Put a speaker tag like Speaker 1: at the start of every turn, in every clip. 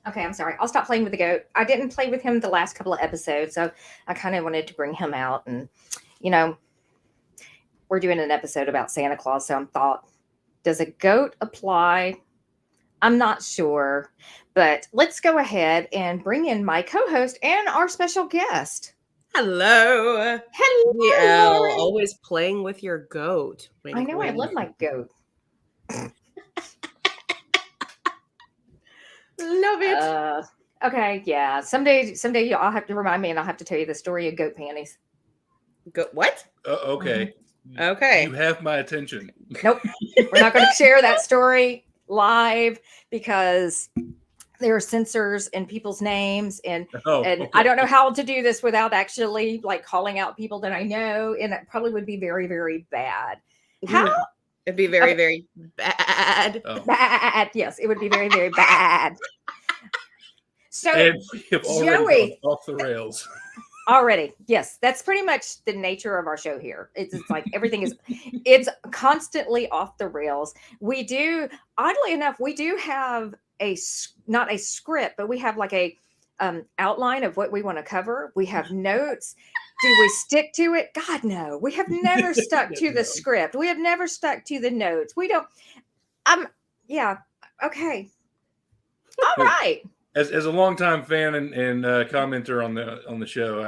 Speaker 1: Okay, I'm sorry. I'll stop playing with the goat. I didn't play with him the last couple of episodes, so I kind of wanted to bring him out. And, you know, we're doing an episode about Santa Claus, so I thought, does a goat apply? I'm not sure, but let's go ahead and bring in my co-host and our special guest.
Speaker 2: Hello.
Speaker 1: Hello,
Speaker 2: DL,
Speaker 1: Lauren.
Speaker 2: always playing with your goat.
Speaker 1: I know, I love my goat.
Speaker 2: Love it.
Speaker 1: Okay, yeah. Someday I'll have to remind me, and I'll have to tell you the story of goat panties.
Speaker 2: What?
Speaker 3: Okay.
Speaker 2: Okay.
Speaker 3: You have my attention.
Speaker 1: Nope. We're not going to share that story live because there are censors and people's names, and I don't know how to do this without actually like calling out people that I know, and it probably would be very, very bad. How?
Speaker 2: It'd be very, very bad.
Speaker 3: Oh.
Speaker 1: Bad. Yes, it would be very, very bad. So,
Speaker 3: and we have already gone off the rails.
Speaker 1: Already, yes, that's pretty much the nature of our show here. It's like everything is, it's constantly off the rails. We do, oddly enough, we do have not a script, but we have like a outline of what we want to cover. We have notes. Do we stick to it? God, no. We have never stuck to the script. We have never stuck to the notes. We don't. Yeah. Okay. All right.
Speaker 3: As a longtime fan and commenter on the show,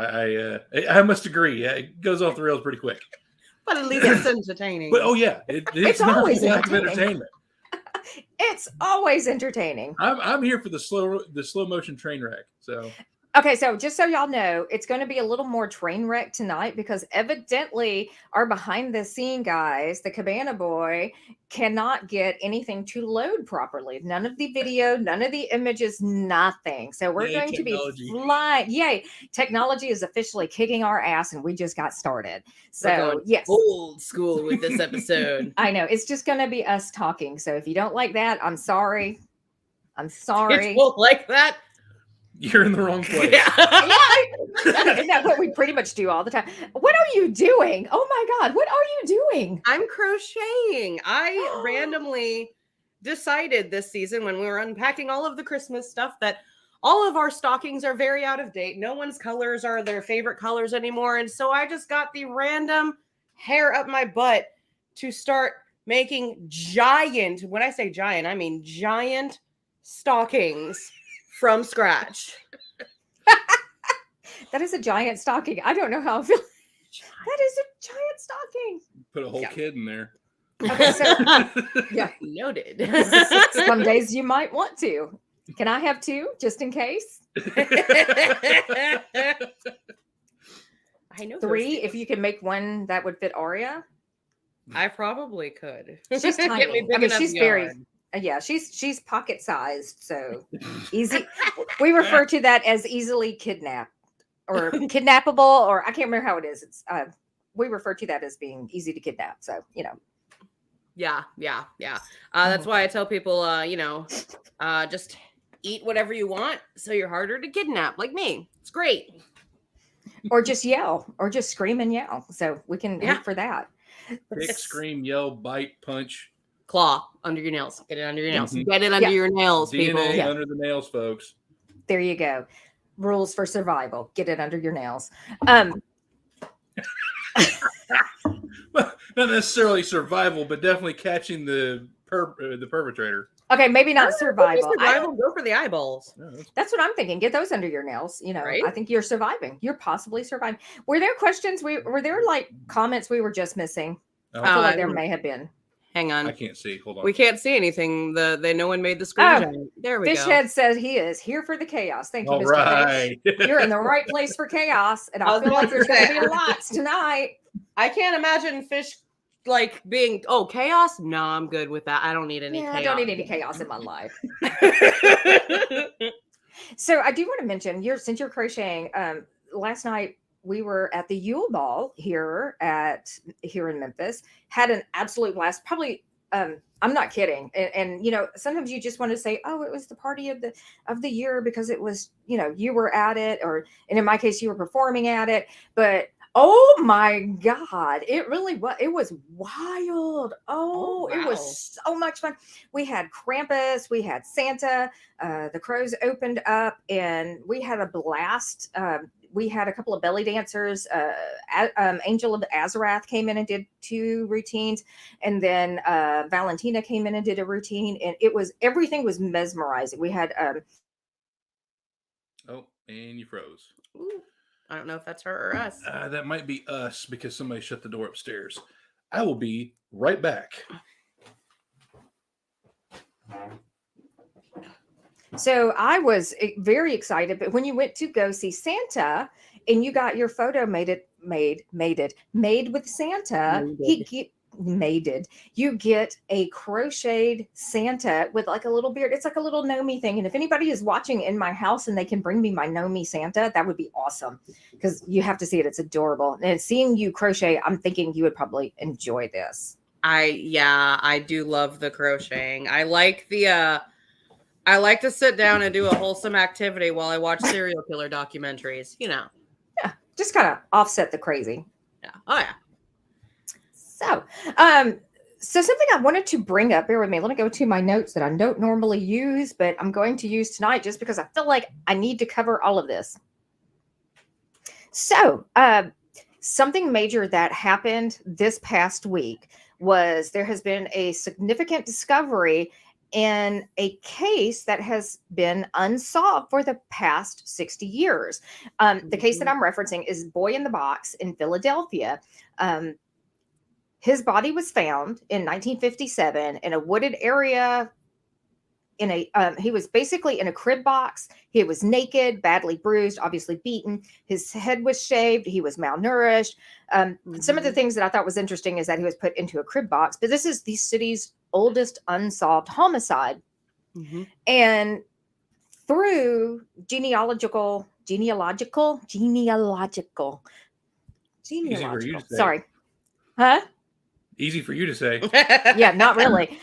Speaker 3: I must agree. It goes off the rails pretty quick.
Speaker 2: But at least it's entertaining.
Speaker 3: But it's
Speaker 1: always
Speaker 3: entertainment.
Speaker 1: It's always entertaining.
Speaker 3: I'm here for the slow motion train wreck. So
Speaker 1: okay, so just so y'all know, it's going to be a little more train wreck tonight because evidently our behind the scene guys, the Cabana Boy, cannot get anything to load properly. None of the video, none of the images, nothing. So we're going to be flying. Yay. Technology is officially kicking our ass and we just got started. So yes.
Speaker 2: Old school with this episode.
Speaker 1: I know. It's just going to be us talking. So if you don't like that, I'm sorry. I'm sorry.
Speaker 2: You don't like that?
Speaker 3: You're in the wrong place.
Speaker 1: Yeah. Isn't that what we pretty much do all the time? What are you doing? Oh my God, what are you doing?
Speaker 2: I'm crocheting. I randomly decided this season when we were unpacking all of the Christmas stuff that all of our stockings are very out of date. No one's colors are their favorite colors anymore. And so I just got the random hair up my butt to start making giant, when I say giant, I mean giant stockings from scratch.
Speaker 1: That is a giant stocking. I don't know how I feel. That is a giant stocking.
Speaker 3: Put a whole kid in there.
Speaker 1: Okay, so yeah,
Speaker 2: noted.
Speaker 1: Some days you might want to. Can I have two just in case?
Speaker 2: I know
Speaker 1: 3 if you can make one that would fit Aria.
Speaker 2: I probably could.
Speaker 1: She's tiny. I mean, she's very. Yeah, she's pocket sized, so easy. We refer to that as easily kidnapped or kidnappable, or I can't remember how it is. It's we refer to that as being easy to kidnap. So
Speaker 2: Yeah. That's why I tell people, just eat whatever you want, so you're harder to kidnap, like me. It's great.
Speaker 1: Or just yell, or just scream and yell. So we can eat for that.
Speaker 3: Kick, scream, yell, bite, punch.
Speaker 2: Claw under your nails. Get it under your nails. Get it under your nails, people.
Speaker 3: DNA under the nails, folks.
Speaker 1: There you go. Rules for survival. Get it under your nails.
Speaker 3: Well, not necessarily survival, but definitely catching the perpetrator.
Speaker 1: Okay, maybe not survival.
Speaker 2: Go for the eyeballs.
Speaker 1: That's what I'm thinking. Get those under your nails.
Speaker 2: Right?
Speaker 1: I think you're surviving. You're possibly surviving. Were there questions? Were there like comments we were just missing? I feel like there may have been.
Speaker 2: Hang on.
Speaker 3: I can't see. Hold on.
Speaker 2: We can't see anything. No one made the screen. There we go.
Speaker 1: Fishhead says he is here for the chaos. Thank you,
Speaker 3: All
Speaker 1: Mr.
Speaker 3: right.
Speaker 1: Fish. You're in the right place for chaos, and I feel like there's going to be lots tonight.
Speaker 2: I can't imagine Fish like being chaos. No, I'm good with that. I don't need any chaos.
Speaker 1: I don't need any chaos in my life. So I do want to mention, since you're crocheting, last night we were at the Yule Ball here in Memphis, had an absolute blast. Probably, I'm not kidding. And sometimes you just want to say, oh, it was the party of the year because it was, you were at it, and in my case, you were performing at it. But Oh my God. It really was. It was wild.
Speaker 2: Oh,
Speaker 1: Oh, it
Speaker 2: wow.
Speaker 1: was so much fun. We had Krampus, we had Santa, the crows opened up, and we had a blast. We had a couple of belly dancers. Angel of Azarath came in and did 2 routines, and then Valentina came in and did a routine, and everything was mesmerizing. We had
Speaker 3: Oh, and you froze.
Speaker 2: Ooh, I don't know if that's her or us.
Speaker 3: That might be us because somebody shut the door upstairs. I will be right back.
Speaker 1: So I was very excited, but when you went to go see Santa and you got your photo made with Santa, you get a crocheted Santa with like a little beard. It's like a little Nomi thing. And if anybody is watching in my house and they can bring me my Nomi Santa, that would be awesome because you have to see it. It's adorable. And seeing you crochet, I'm thinking you would probably enjoy this.
Speaker 2: I do love the crocheting. I like to sit down and do a wholesome activity while I watch serial killer documentaries,
Speaker 1: Yeah, just kind of offset the crazy.
Speaker 2: Yeah. Oh yeah.
Speaker 1: So, so something I wanted to bring up, bear with me. Let me go to my notes that I don't normally use, but I'm going to use tonight just because I feel like I need to cover all of this. So, something major that happened this past week was there has been a significant discovery in a case that has been unsolved for the past 60 years. The case that I'm referencing is Boy in the Box in Philadelphia. His body was found in 1957 in a wooded area. He was basically in a crib box. He was naked, badly bruised, obviously beaten. His head was shaved. He was malnourished. Some of the things that I thought was interesting is that he was put into a crib box. But this is the city's oldest unsolved homicide, and through genealogical.
Speaker 3: Easy for you to say.
Speaker 1: Sorry, huh?
Speaker 3: Easy for you to say.
Speaker 1: Yeah, not really.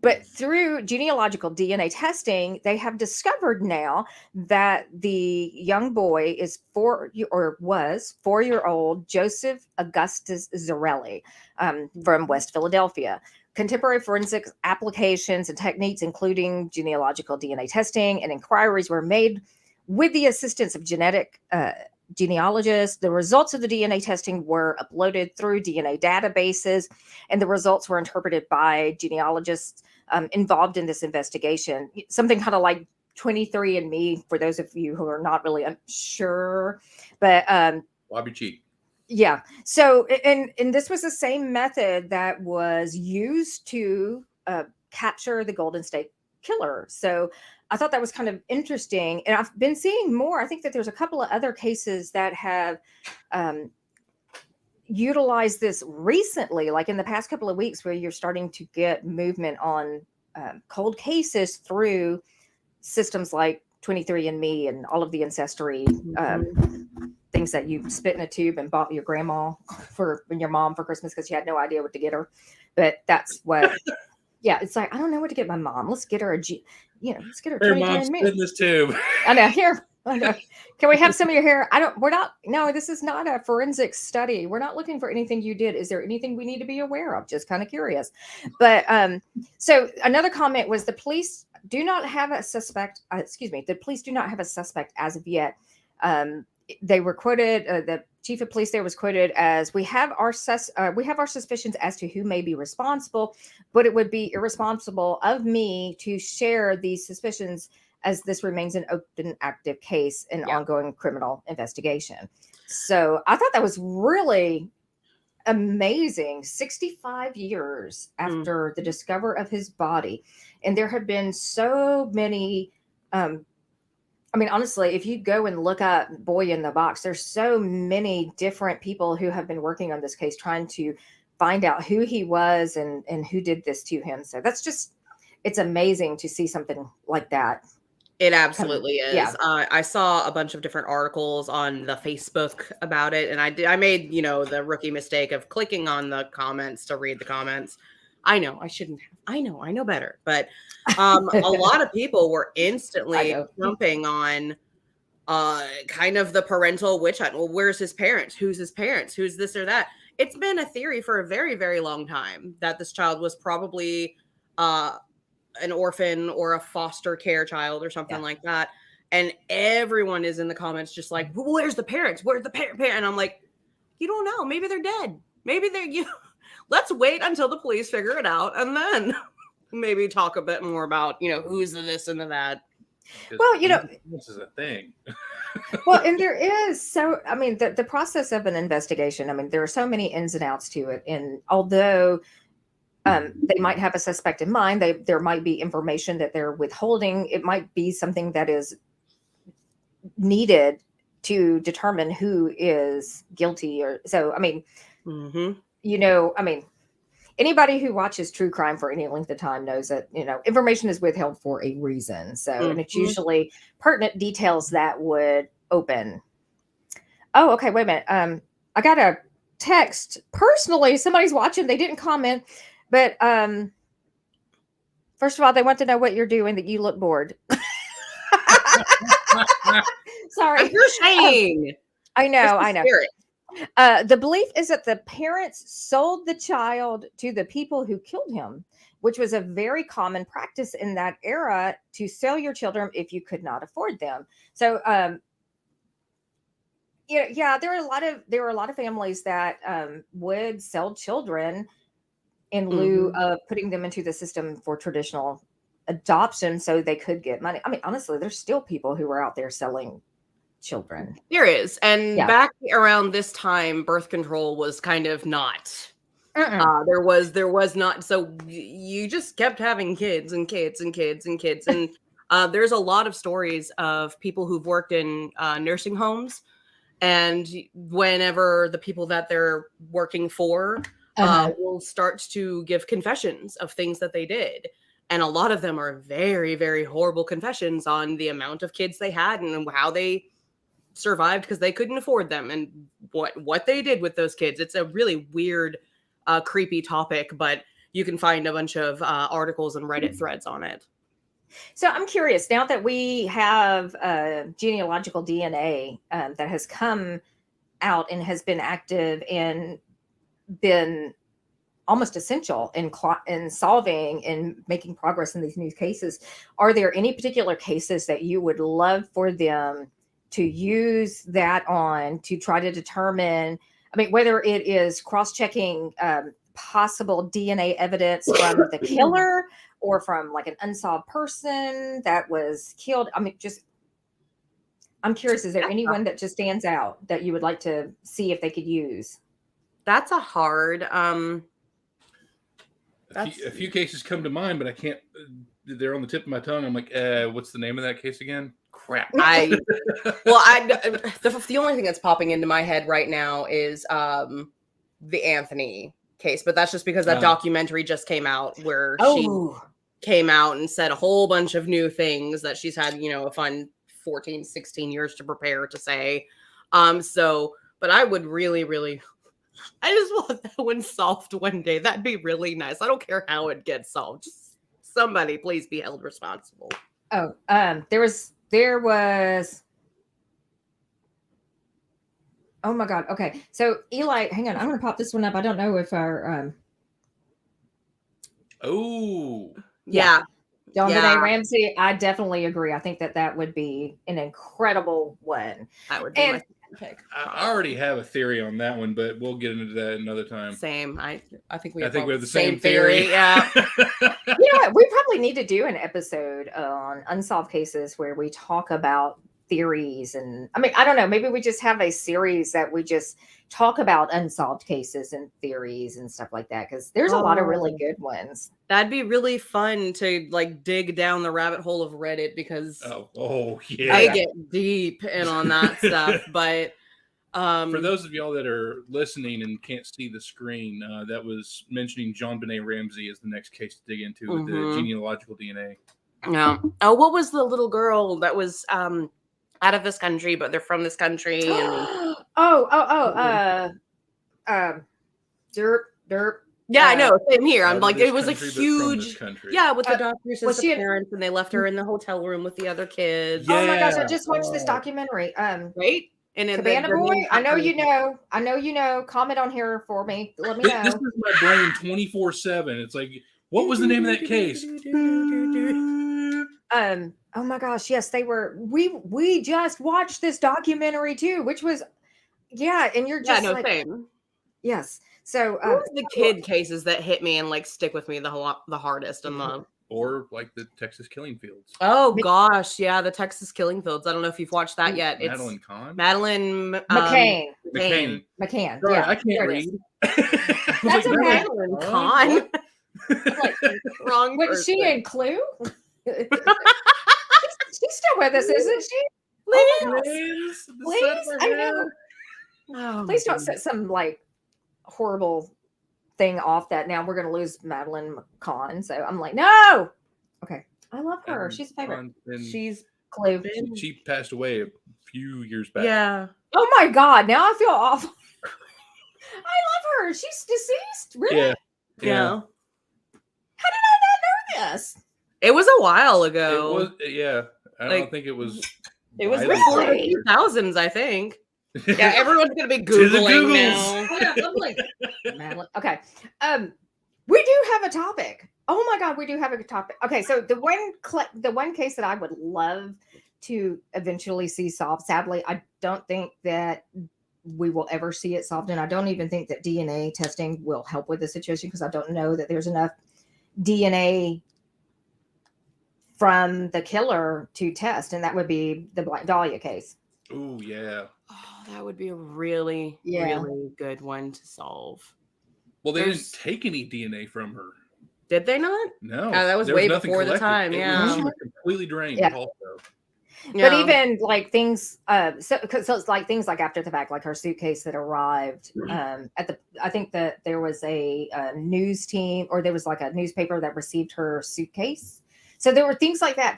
Speaker 1: But through genealogical DNA testing, they have discovered now that the young boy is was 4-year-old Joseph Augustus Zarelli from West Philadelphia. Contemporary forensic applications and techniques, including genealogical DNA testing and inquiries, were made with the assistance of genealogists. The results of the DNA testing were uploaded through DNA databases, and the results were interpreted by genealogists involved in this investigation. Something kind of like 23andMe, for those of you who are not really sure. But
Speaker 3: Why be cheap?
Speaker 1: yeah. So, and this was the same method that was used to capture the Golden State Killer. So I thought that was kind of interesting. And I've been seeing more. I think that there's a couple of other cases that have utilized this recently, like in the past couple of weeks, where you're starting to get movement on cold cases through systems like 23andMe and all of the ancestry things that you spit in a tube and bought your grandma and your mom for Christmas because she had no idea what to get her. But that's what, yeah, it's like, I don't know what to get my mom. Let's get her let's get her 23andMe.
Speaker 3: In this tube.
Speaker 1: I know. Here, I know. Can we have some of your hair? No, this is not a forensic study. We're not looking for anything you did. Is there anything we need to be aware of? Just kind of curious. But so another comment was the police do not have a suspect. The police do not have a suspect as of yet. They were quoted. The chief of police there was quoted as, "We have our suspicions as to who may be responsible, but it would be irresponsible of me to share these suspicions as this remains an open, active case in ongoing criminal investigation." So I thought that was really amazing. 65 years after the discovery of his body, and there have been so many. I mean, honestly, if you go and look up Boy in the Box, there's so many different people who have been working on this case, trying to find out who he was and who did this to him. So it's amazing to see something like that.
Speaker 2: It absolutely is. Yeah. I saw a bunch of different articles on the Facebook about it, and I made, the rookie mistake of clicking on the comments to read the comments. I know I shouldn't have. I know better, but a lot of people were instantly jumping on kind of the parental witch hunt. Well, where's his parents? Who's his parents? Who's this or that? It's been a theory for a very, very long time that this child was probably an orphan or a foster care child or something like that. And everyone is in the comments just like, well, where's the parents? Where's the parent? And I'm like, you don't know. Maybe they're dead. Maybe let's wait until the police figure it out and then maybe talk a bit more about, who's the this and the that.
Speaker 1: Well,
Speaker 3: this is a thing.
Speaker 1: Well, and there is the process of an investigation. There are so many ins and outs to it. And although they might have a suspect in mind, there might be information that they're withholding. It might be something that is needed to determine who is guilty or so. Anybody who watches true crime for any length of time knows that, information is withheld for a reason. So, and it's usually pertinent details that would open. Oh, okay. Wait a minute. I got a text personally. Somebody's watching. They didn't comment, but first of all, they want to know what you're doing, that you look bored. Sorry.
Speaker 2: I'm crocheting.
Speaker 1: I know. The belief is that the parents sold the child to the people who killed him, which was a very common practice in that era, to sell your children if you could not afford them. So, there were a lot of families that would sell children in lieu of putting them into the system for traditional adoption, so they could get money. Honestly, there's still people who are out there selling children.
Speaker 2: There is. And back around this time, birth control was kind of not. There was not. So you just kept having kids and kids and kids and kids. And there's a lot of stories of people who've worked in nursing homes. And whenever the people that they're working for will start to give confessions of things that they did. And a lot of them are very, very horrible confessions on the amount of kids they had and how they survived because they couldn't afford them and what they did with those kids. It's a really weird, creepy topic, but you can find a bunch of articles and Reddit threads on it.
Speaker 1: So I'm curious, now that we have genealogical DNA that has come out and has been active and been almost essential in solving and making progress in these new cases, are there any particular cases that you would love for them to use that on to try to determine, whether it is cross-checking possible DNA evidence from the killer or from like an unsolved person that was killed? I'm curious, is there anyone that just stands out that you would like to see if they could use?
Speaker 2: That's a hard,
Speaker 3: a few cases come to mind, but I can't, they're on the tip of my tongue. I'm like, what's the name of that case again? Crap.
Speaker 2: The only thing that's popping into my head right now is the Anthony case, but that's just because that documentary just came out where she came out and said a whole bunch of new things that she's had, a fun 14, 16 years to prepare to say. But I would really, really, I just want that one solved one day. That'd be really nice. I don't care how it gets solved. Just somebody please be held responsible.
Speaker 1: There was oh my god. Okay, so Eli, hang on, I'm gonna pop this one up. I don't know if our JonBenet Ramsey, I definitely agree. I think that would be an incredible one.
Speaker 2: That would be my pick.
Speaker 3: I already have a theory on that one, but we'll get into that another time.
Speaker 2: Same. I think we have
Speaker 3: the same theory.
Speaker 1: Yeah. We probably need to do an episode on unsolved cases where we talk about theories. And I don't know, maybe we just have a series that we just talk about unsolved cases and theories and stuff like that, because there's a lot of really good ones.
Speaker 2: That'd be really fun to like dig down the rabbit hole of Reddit, because I get deep in on that stuff. But
Speaker 3: for those of y'all that are listening and can't see the screen, that was mentioning JonBenet Ramsey as the next case to dig into with the genealogical DNA.
Speaker 2: Yeah. Oh, what was the little girl that was out of this country, but they're from this country? And
Speaker 1: Derp.
Speaker 2: Yeah, I know. Same here.
Speaker 3: Out
Speaker 2: I'm
Speaker 3: of
Speaker 2: like,
Speaker 3: this
Speaker 2: it was a
Speaker 3: country, but from this
Speaker 2: huge,
Speaker 3: country.
Speaker 2: yeah, with the doctor's
Speaker 1: was she in-
Speaker 2: disappearance, and they left her in the hotel room with the other kids.
Speaker 1: Oh my gosh, I
Speaker 3: Yeah.
Speaker 1: just watched this
Speaker 3: Oh.
Speaker 1: documentary.
Speaker 2: Right? And then
Speaker 1: Cabana
Speaker 2: the
Speaker 1: Boy.
Speaker 2: name
Speaker 1: I know
Speaker 2: company-
Speaker 1: you know. I know you know. Comment on here for me. Let me
Speaker 3: This
Speaker 1: know.
Speaker 3: is my brain 24/7. It's like, what was the name of that case?
Speaker 1: Oh my gosh, yes, they were. We just watched this documentary too, which was yeah, and you're
Speaker 2: Yeah,
Speaker 1: just
Speaker 2: no,
Speaker 1: like
Speaker 2: same.
Speaker 1: yes. So
Speaker 2: What was the kid cases that hit me and like stick with me the hardest and the
Speaker 3: Or like the Texas Killing Fields.
Speaker 2: oh
Speaker 1: Mc-
Speaker 2: gosh, yeah, the Texas Killing Fields. I don't know if you've watched that yet. It's
Speaker 3: Madeline Kahn?
Speaker 2: Madeline
Speaker 1: McCain.
Speaker 3: McCain.
Speaker 1: McCann.
Speaker 3: Sorry,
Speaker 1: Yeah,
Speaker 3: I can't
Speaker 1: there it
Speaker 3: read.
Speaker 1: is.
Speaker 3: I was
Speaker 1: That's
Speaker 3: like,
Speaker 1: okay.
Speaker 2: Madeline
Speaker 3: What?
Speaker 2: Kahn.
Speaker 1: Like,
Speaker 2: Wrong
Speaker 1: was she
Speaker 2: person.
Speaker 1: in Clue? she's still with us, isn't she?
Speaker 2: Please.
Speaker 1: Oh my gosh.
Speaker 3: Liz, the
Speaker 1: Please,
Speaker 3: son of her
Speaker 1: I
Speaker 3: hair.
Speaker 1: know.
Speaker 2: Oh,
Speaker 1: Please
Speaker 2: my
Speaker 1: don't set some like horrible thing off that now we're gonna lose Madeline McCann. So I'm like, no. Okay. I love her.
Speaker 3: Madeline
Speaker 1: She's a favorite.
Speaker 3: Kahn, and
Speaker 2: She's
Speaker 1: Clue.
Speaker 2: been
Speaker 3: she passed away a few years back.
Speaker 2: yeah.
Speaker 1: Oh my god, now I feel awful. I love her. She's deceased. Really?
Speaker 3: Yeah.
Speaker 2: Yeah.
Speaker 1: How did I not know this?
Speaker 2: It was a while
Speaker 3: It
Speaker 2: ago.
Speaker 3: was, yeah. I
Speaker 2: Like,
Speaker 3: don't think it was.
Speaker 2: It was
Speaker 3: widely
Speaker 2: before
Speaker 3: popular.
Speaker 2: the 2000s, I think. Yeah, everyone's gonna be
Speaker 3: To the
Speaker 2: Googling
Speaker 3: Googles.
Speaker 2: now.
Speaker 1: Yeah, I'm like, Madeline. Okay. We do have a topic. Oh my god, we do have a topic. Okay, so the one case that I would love to eventually see solved. Sadly, I don't think that we will ever see it solved, and I don't even think that DNA testing will help with the situation because I don't know that there's enough DNA from the killer to test, and that would be the Black Dahlia case.
Speaker 3: Oh yeah.
Speaker 2: Oh, that would be a really, really good one to solve.
Speaker 3: Well, they
Speaker 2: There's-
Speaker 3: didn't take any DNA from her.
Speaker 2: Did they not?
Speaker 3: No,
Speaker 2: that was
Speaker 3: there
Speaker 2: way
Speaker 3: nothing
Speaker 2: before the
Speaker 3: collected.
Speaker 2: time,
Speaker 3: It
Speaker 2: yeah.
Speaker 3: was, she was completely drained.
Speaker 1: Yeah.
Speaker 3: Also,
Speaker 1: But even like things, so it's like things like after the fact, like her suitcase that arrived I think that there was a news team or there was like a newspaper that received her suitcase. So there were things like that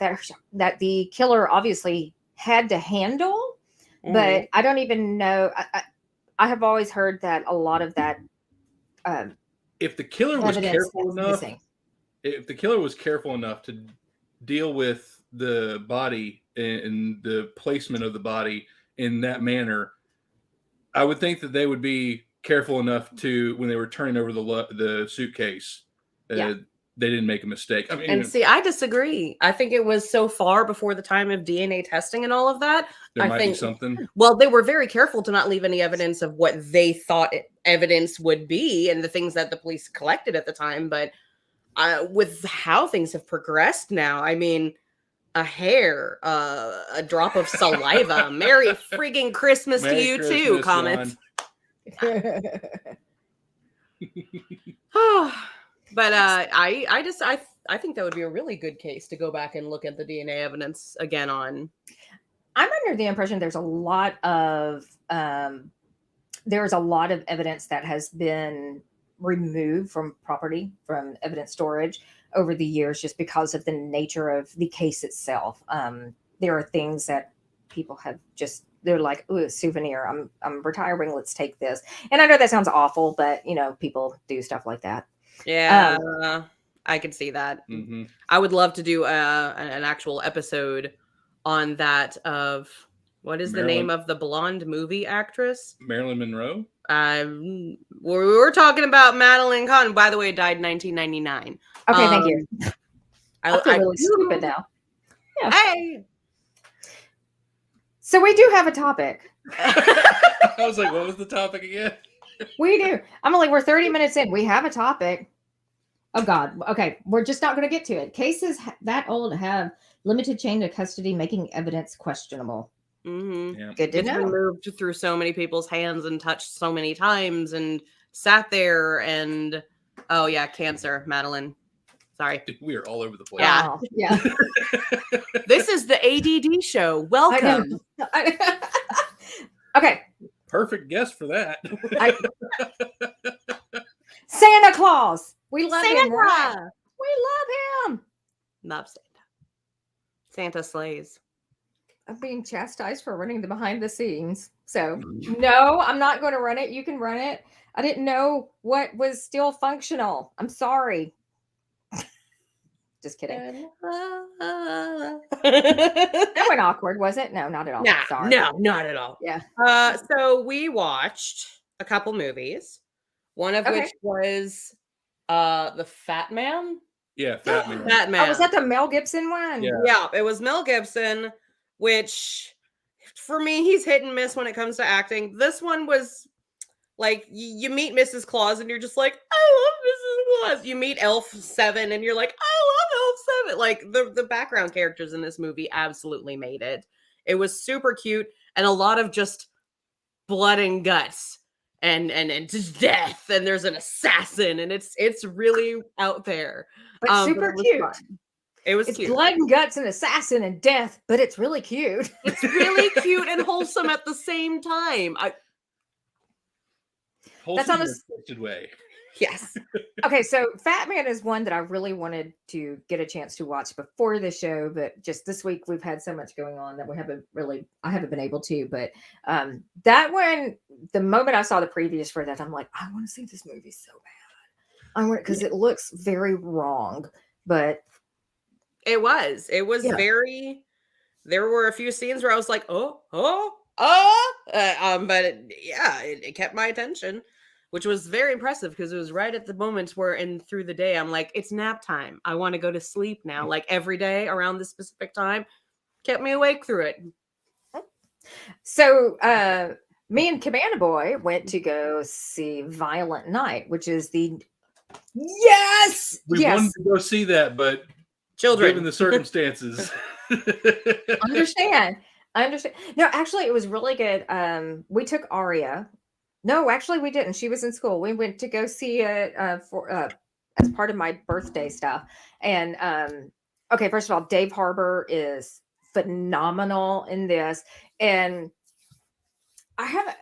Speaker 1: the killer obviously had to handle, but I don't even know. I have always heard that a lot of that
Speaker 3: if the killer was
Speaker 1: evidence
Speaker 3: careful
Speaker 1: that's
Speaker 3: enough,
Speaker 1: missing.
Speaker 3: if the killer was careful enough to deal with the body and the placement of the body in that manner, I would think that they would be careful enough to, when they were turning over the suitcase,
Speaker 1: Yeah.
Speaker 3: they didn't make a mistake. I mean,
Speaker 2: and see, I disagree. I think it was so far before the time of DNA testing and all of that.
Speaker 3: there
Speaker 2: I
Speaker 3: might be
Speaker 2: think-
Speaker 3: something.
Speaker 2: Well, they were very careful to not leave any evidence of what they thought evidence would be and the things that the police collected at the time. But with how things have progressed now, I mean, a hair, a drop of saliva. Merry friggin' Christmas
Speaker 3: Merry
Speaker 2: to you
Speaker 3: Christmas,
Speaker 2: too, comments. But I think that would be a really good case to go back and look at the DNA evidence again on.
Speaker 1: I'm under the impression there's a lot of evidence that has been removed from property, from evidence storage over the years, just because of the nature of the case itself. There are things that people have they're like, ooh, a souvenir. I'm retiring. Let's take this. And I know that sounds awful, but people do stuff like that.
Speaker 2: Yeah, I could see that.
Speaker 3: Mm-hmm.
Speaker 2: I would love to do an actual episode on that of what is the name of the blonde movie actress?
Speaker 3: Marilyn Monroe.
Speaker 2: We're talking about Madeline Kahn. By the way, died in 1999.
Speaker 1: Okay, thank you. I feel really
Speaker 2: do-
Speaker 1: stupid now. Yeah.
Speaker 2: Hey.
Speaker 1: So we do have a topic.
Speaker 3: I was like, what was the topic again?
Speaker 1: We do. We're 30 minutes in. We have a topic. Oh God. Okay. We're just not going to get to it. Cases that old have limited chain of custody, making evidence questionable.
Speaker 2: Mm-hmm.
Speaker 3: Yeah.
Speaker 1: Good to
Speaker 2: It's been
Speaker 1: know.
Speaker 2: moved through so many people's hands and touched so many times and sat there and oh yeah, cancer, Madeline. Sorry.
Speaker 3: We are all over the place.
Speaker 2: Yeah.
Speaker 1: Oh, yeah.
Speaker 2: This is the ADD show. Welcome.
Speaker 1: Okay.
Speaker 3: Perfect guess for that.
Speaker 1: Santa Claus. We love
Speaker 2: Santa.
Speaker 1: him. Right? We love him.
Speaker 2: Love Santa. Santa slays.
Speaker 1: I'm being chastised for running the behind the scenes. So no, I'm not going to run it. You can run it. I didn't know what was still functional. I'm sorry. Just kidding. That went awkward, was it? No, not at all.
Speaker 2: Nah,
Speaker 1: Sorry.
Speaker 2: no, not at all.
Speaker 1: Yeah.
Speaker 2: So we watched a couple movies, one of
Speaker 1: Okay.
Speaker 2: which was The Fat Man.
Speaker 3: Yeah, Fat Man.
Speaker 2: Fat
Speaker 1: Oh, was
Speaker 2: Man.
Speaker 1: that the Mel Gibson one?
Speaker 3: Yeah.
Speaker 2: Yeah, it was Mel Gibson, which for me, he's hit and miss when it comes to acting. This one was like you meet Mrs. Claus and you're just like, I love Mrs. Claus. You meet Elf 7 and you're like, I love Elf 7. Like the background characters in this movie absolutely made it. It was super cute and a lot of just blood and guts and just death, and there's an assassin, and it's really out there.
Speaker 1: But super
Speaker 2: it was
Speaker 1: cute.
Speaker 2: fun. It was
Speaker 1: It's
Speaker 2: cute.
Speaker 1: blood and guts and assassin and death, but it's really cute.
Speaker 2: It's really cute and wholesome at the same time.
Speaker 3: Wholesome
Speaker 1: on
Speaker 3: in
Speaker 1: a
Speaker 3: a twisted way.
Speaker 2: Yes.
Speaker 1: Okay, so Fat Man is one that I really wanted to get a chance to watch before the show, but just this week we've had so much going on that I haven't been able to. But that one, the moment I saw the previews for that, I'm like, I want to see this movie so bad. I want because it looks very wrong, but
Speaker 2: It was
Speaker 1: Yeah.
Speaker 2: very. There were a few scenes where I was like, but it kept my attention, which was very impressive because it was right at the moments where through the day I'm like, it's nap time. I want to go to sleep now. Like every day around this specific time, kept me awake through it.
Speaker 1: So me and Cabana Boy went to go see Violent Night, which is the yes,
Speaker 3: We wanted to go see that, but
Speaker 2: Children.
Speaker 3: given the circumstances.
Speaker 1: I understand. No, actually, it was really good. We took Aria. No, actually, we didn't. She was in school. We went to go see it for as part of my birthday stuff. And okay, first of all, Dave Harbour is phenomenal in this, and I have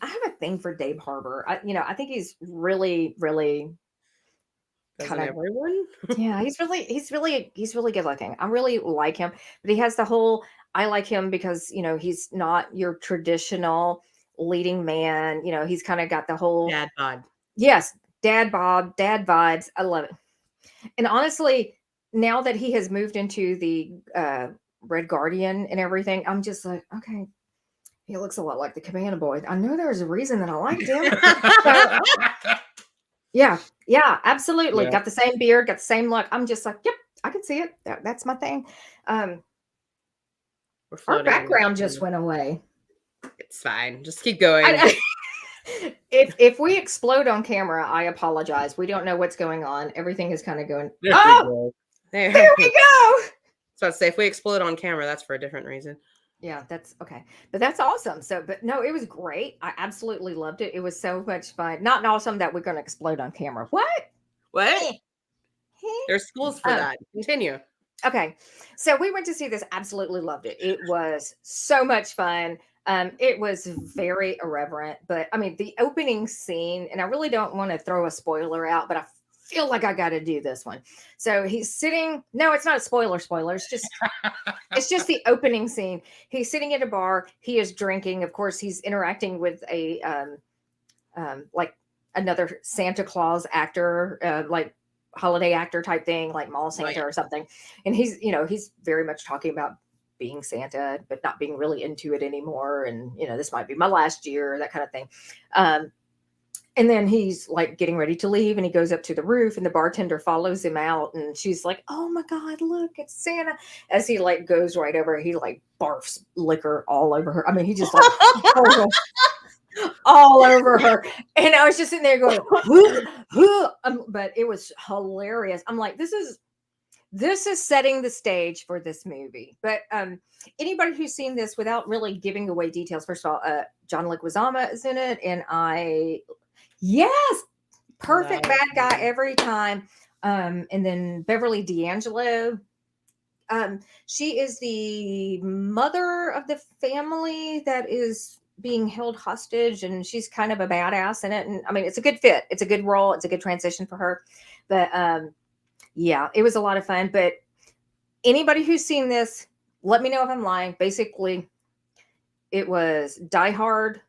Speaker 1: a thing for Dave Harbour. I think he's really, really
Speaker 2: Doesn't
Speaker 1: kind of
Speaker 2: everyone?
Speaker 1: yeah, he's really good looking. I really like him, but he has the whole I like him because, he's not your traditional leading man. He's kind of got the whole
Speaker 2: Dad bod.
Speaker 1: yes, dad bob, dad vibes. I love it. And honestly, now that he has moved into the Red Guardian and everything, I'm just like, okay, he looks a lot like the Cabana Boy. I know there's a reason that I liked him. Yeah, absolutely.
Speaker 3: Yeah.
Speaker 1: Got the same beard, got the same look. I'm just like, yep, I can see it. That's my thing.
Speaker 2: We're
Speaker 1: Our
Speaker 2: floating on
Speaker 1: background
Speaker 2: the-
Speaker 1: just went away.
Speaker 2: It's fine. Just keep going.
Speaker 1: If we explode on camera, I apologize. We don't know what's going on. Everything is kind of going.
Speaker 3: There we
Speaker 1: Oh,
Speaker 3: go.
Speaker 1: there we go.
Speaker 2: So I'd say if we explode on camera, that's for a different reason.
Speaker 1: Yeah, that's okay. But that's awesome. But no, it was great. I absolutely loved it. It was so much fun. Not awesome that we're going to explode on camera. What?
Speaker 2: What? There's schools for that. Continue.
Speaker 1: Okay. So we went to see this. Absolutely loved it. It was so much fun. It was very irreverent, but I mean, the opening scene, and I really don't want to throw a spoiler out, but I feel like I got to do this one. So he's sitting. No, it's not a spoiler. It's just the opening scene. He's sitting at a bar. He is drinking. Of course, he's interacting with a like another Santa Claus actor, like holiday actor type thing, like mall Santa or something. And he's very much talking about being Santa, but not being really into it anymore. And, this might be my last year, that kind of thing. And then he's like getting ready to leave and he goes up to the roof and the bartender follows him out. And she's like, oh my God, look, it's Santa. As he like goes right over, he like barfs liquor all over her. I mean, he just like all over her. And I was just sitting there going, but it was hilarious. I'm like, this is setting the stage for this movie. But anybody who's seen this without really giving away details, first of all, John Leguizamo is in it, and perfect bad guy every time. And then Beverly D'Angelo. She is the mother of the family that is being held hostage, and she's kind of a badass in it. And I mean, it's a good fit. It's a good role. It's a good transition for her. But yeah, it was a lot of fun. But anybody who's seen this, let me know if I'm lying. Basically, it was Die Hard,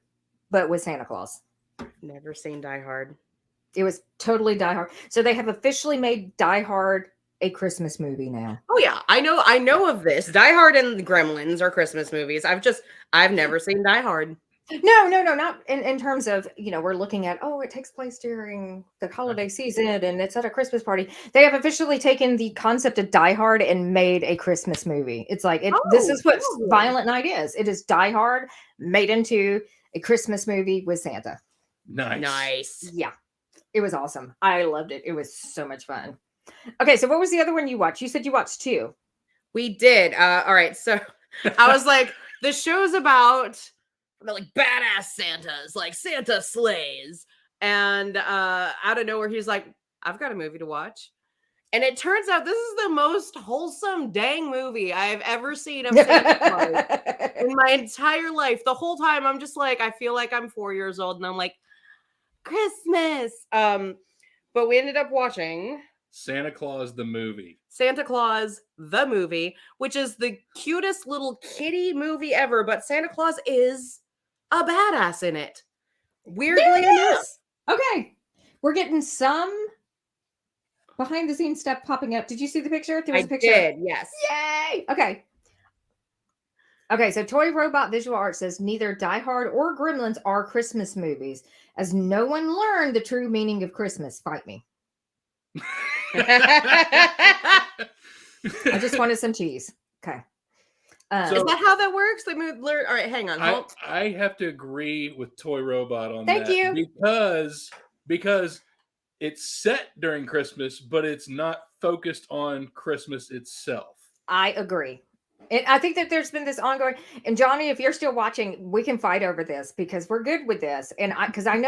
Speaker 1: but with Santa Claus.
Speaker 2: Never seen Die Hard.
Speaker 1: It was totally Die Hard. So they have officially made Die Hard a Christmas movie now.
Speaker 2: Oh yeah, I know of this. Die Hard and the Gremlins are Christmas movies. I've never seen Die Hard.
Speaker 1: No, not in terms of, we're looking at, it takes place during the holiday season and it's at a Christmas party. They have officially taken the concept of Die Hard and made a Christmas movie. It's like, this is what Violent Night is. It is Die Hard made into a Christmas movie with Santa.
Speaker 2: Nice.
Speaker 1: Yeah. It was awesome. I loved it. It was so much fun. Okay, so what was the other one you watched? You said you watched 2.
Speaker 2: We did. All right. So I was like, the show's about like badass Santas, like Santa sleighs. And out of nowhere, he's like, I've got a movie to watch. And it turns out this is the most wholesome dang movie I've ever seen of Santa Claus in my entire life. The whole time I'm just like, I feel like I'm 4 years old and I'm like, Christmas. But we ended up watching
Speaker 3: Santa Claus the movie.
Speaker 2: Santa Claus the movie, which is the cutest little kitty movie ever, but Santa Claus is a badass in it. Weirdly enough.
Speaker 1: Okay. We're getting some behind the scenes stuff popping up. Did you see the picture? There was a picture.
Speaker 2: Did, yes.
Speaker 1: Yay! Okay, so Toy Robot Visual Arts says neither Die Hard or Gremlins are Christmas movies, as no one learned the true meaning of Christmas. Fight me. I just wanted some cheese. Okay.
Speaker 2: Is that how that works? They moved. All right, hang on.
Speaker 3: I have to agree with Toy Robot on
Speaker 1: Thank
Speaker 3: that.
Speaker 1: you.
Speaker 3: Because it's set during Christmas, but it's not focused on Christmas itself.
Speaker 1: I agree. And I think that there's been this ongoing, and Johnny, if you're still watching, we can fight over this because we're good with this. And because I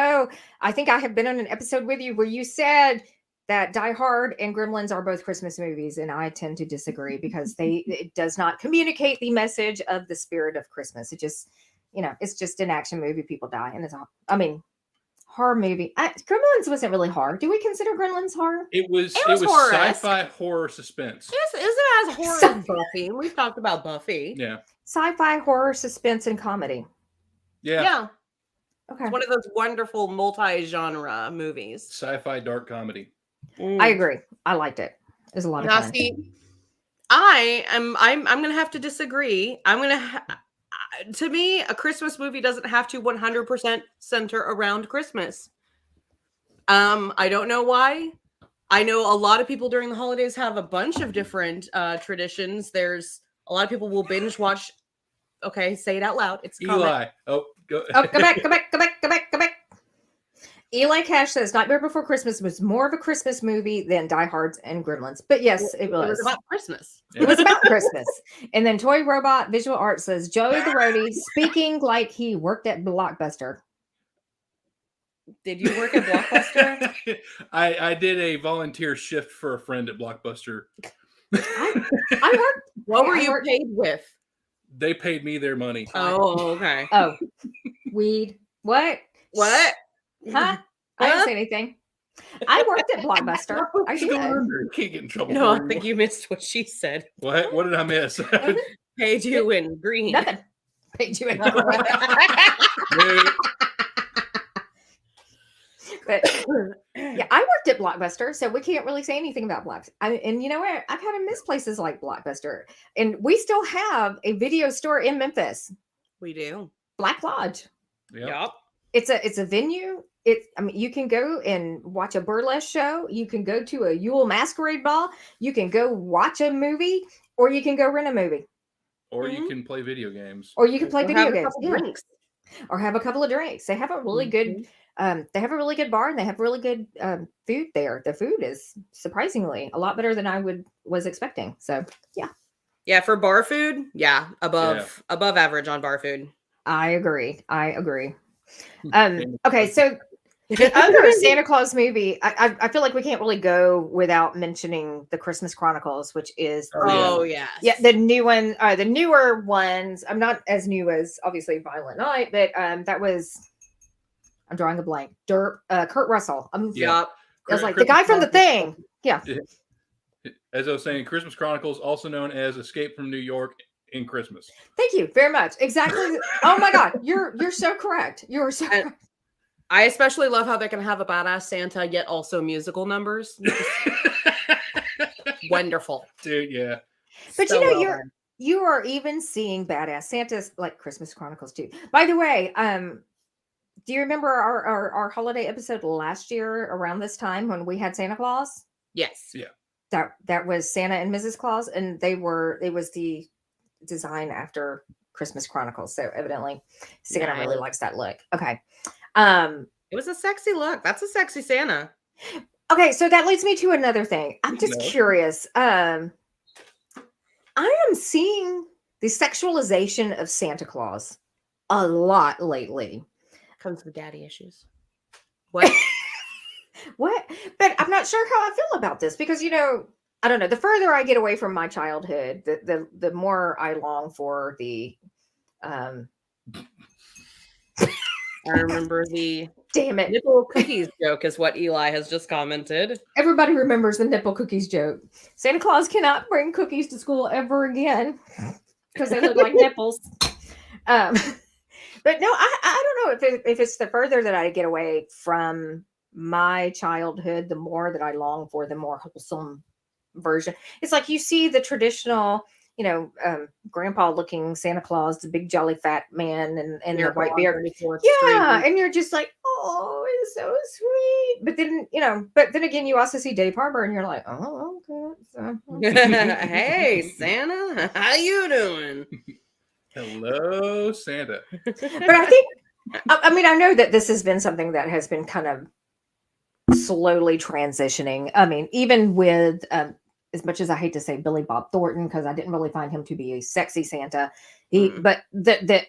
Speaker 1: think I have been on an episode with you where you said that Die Hard and Gremlins are both Christmas movies, and I tend to disagree because it does not communicate the message of the spirit of Christmas. It just, it's just an action movie. People die, and it's all. I mean, horror movie. Gremlins wasn't really horror. Do we consider Gremlins horror?
Speaker 3: It was sci-fi horror suspense.
Speaker 2: Yes, isn't as horror as Buffy? We've talked about Buffy.
Speaker 3: Yeah.
Speaker 1: Sci-fi horror suspense and comedy.
Speaker 3: Yeah.
Speaker 1: Okay.
Speaker 2: It's one of those wonderful multi-genre movies.
Speaker 3: Sci-fi dark comedy.
Speaker 1: I agree. I liked it. It was a lot of fun.
Speaker 2: See, I'm gonna have to disagree. To me, a Christmas movie doesn't have to 100% center around Christmas. I don't know why. I know a lot of people during the holidays have a bunch of different traditions. There's a lot of people will binge watch. Okay, say it out loud. It's
Speaker 3: Eli. Oh, go.
Speaker 1: Go back. Eli Cash says Nightmare Before Christmas was more of a Christmas movie than Die Hard and Gremlins. But yes, it was.
Speaker 2: It was about Christmas.
Speaker 1: It was about Christmas. And then Toy Robot Visual Arts says Joey the Roadie speaking like he worked at Blockbuster.
Speaker 2: Did you work at Blockbuster?
Speaker 3: I did a volunteer shift for a friend at Blockbuster.
Speaker 1: I worked.
Speaker 2: What were you paid with?
Speaker 3: They paid me their money.
Speaker 2: Oh, okay.
Speaker 1: Oh, weed. What?
Speaker 2: What?
Speaker 1: Huh? I didn't say anything. I worked at Blockbuster. I did.
Speaker 3: You can't get in trouble.
Speaker 2: No, I think you missed what she said.
Speaker 3: What? What did I miss?
Speaker 2: Paid you in green.
Speaker 1: Nothing. Paid you in
Speaker 2: green.
Speaker 1: But yeah, I worked at Blockbuster, so we can't really say anything about Blockbuster. And you know what? I kind of miss places like Blockbuster, and we still have a video store in Memphis.
Speaker 2: We do.
Speaker 1: Black Lodge.
Speaker 2: Yep.
Speaker 1: It's a venue. You can go and watch a burlesque show. You can go to a Yule Masquerade Ball. You can go watch a movie, or you can go rent a movie.
Speaker 3: Or you can play video games.
Speaker 1: Or you can play video games.
Speaker 2: Drinks.
Speaker 1: Or have a couple of drinks. They have a really good. They have a really good bar, and they have really good food there. The food is surprisingly a lot better than I was expecting. So yeah.
Speaker 2: Yeah, for bar food, above average on bar food.
Speaker 1: I agree. Okay, so the other Santa Claus movie, I feel like we can't really go without mentioning the Christmas Chronicles, which is the new one, the newer ones. I'm not as new as obviously Violent Night, but that was. I'm drawing a blank. Kurt Russell. I was like the guy from The Thing. Yeah.
Speaker 3: As I was saying, Christmas Chronicles, also known as Escape from New York in Christmas.
Speaker 1: Thank you very much. Exactly. Oh my God, you're so correct. You are so correct.
Speaker 2: I especially love how they can have a badass Santa yet also musical numbers. Wonderful.
Speaker 3: Dude, yeah.
Speaker 1: But
Speaker 2: So well done.
Speaker 1: you are even seeing badass Santas like Christmas Chronicles too. By the way, do you remember our holiday episode last year around this time when we had Santa Claus?
Speaker 2: Yes.
Speaker 3: Yeah.
Speaker 1: That was Santa and Mrs. Claus, and it was the design after Christmas Chronicles. So evidently Santa really
Speaker 2: Nice.
Speaker 1: likes that look. Okay.
Speaker 2: It was a sexy look. That's a sexy Santa.
Speaker 1: Okay, so that leads me to another thing. I'm just curious. I am seeing the sexualization of Santa Claus a lot lately.
Speaker 2: Comes with daddy issues. What?
Speaker 1: What? But I'm not sure how I feel about this because I don't know. The further I get away from my childhood, the more I long for the
Speaker 2: I remember the
Speaker 1: damn it.
Speaker 2: nipple cookies joke is what Eli has just commented.
Speaker 1: Everybody remembers the nipple cookies joke. Santa Claus cannot bring cookies to school ever again because they look like nipples. But no, I don't know if it's the further that I get away from my childhood, the more that I long for the more wholesome version. It's like you see the traditional, grandpa looking Santa Claus, the big jolly fat man and the white beard. Yeah, and you're just like, oh, it's so sweet. But then again, you also see Dave Harbour, and you're like, oh, okay.
Speaker 2: Hey, Santa, how you doing?
Speaker 3: Hello, Santa.
Speaker 1: But I think, I know that this has been something that has been kind of slowly transitioning. I mean, even with, as much as I hate to say Billy Bob Thornton, because I didn't really find him to be a sexy Santa, but the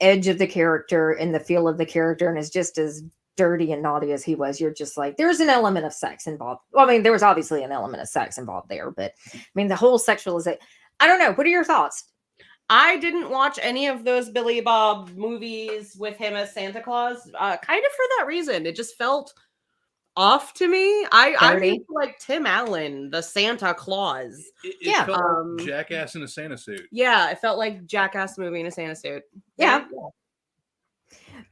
Speaker 1: edge of the character and the feel of the character, and is just as dirty and naughty as he was, you're just like, there's an element of sex involved. Well, I mean, there was obviously an element of sex involved there, but I mean, the whole sexualization. I don't know. What are your thoughts?
Speaker 2: I didn't watch any of those Billy Bob movies with him as Santa Claus, kind of for that reason. It just felt off to me. I'm used to, like Tim Allen, the Santa Claus.
Speaker 3: It felt like Jackass in a Santa suit.
Speaker 2: Yeah, it felt like Jackass movie in a Santa suit.
Speaker 1: Yeah.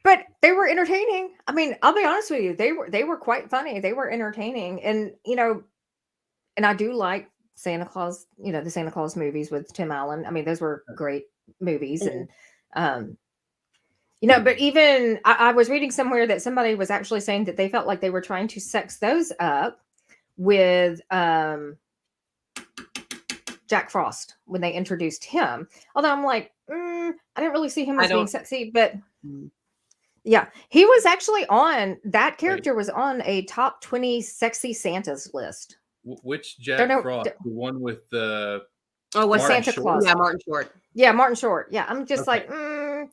Speaker 1: But they were entertaining. I mean, I'll be honest with you, they were quite funny. They were entertaining, and and I do like Santa Claus. The Santa Claus movies with Tim Allen. I mean, those were great movies, and But even I was reading somewhere that somebody was actually saying that they felt like they were trying to sex those up with Jack Frost when they introduced him. Although I'm like, I didn't really see him as being sexy, but. Yeah, he was actually on that character was on a top 20 sexy Santas list.
Speaker 3: Which Jack Frost? The one with the
Speaker 1: was Santa Claus?
Speaker 2: Yeah, Martin Short.
Speaker 1: Yeah, Martin Short. Yeah, I'm just like, no.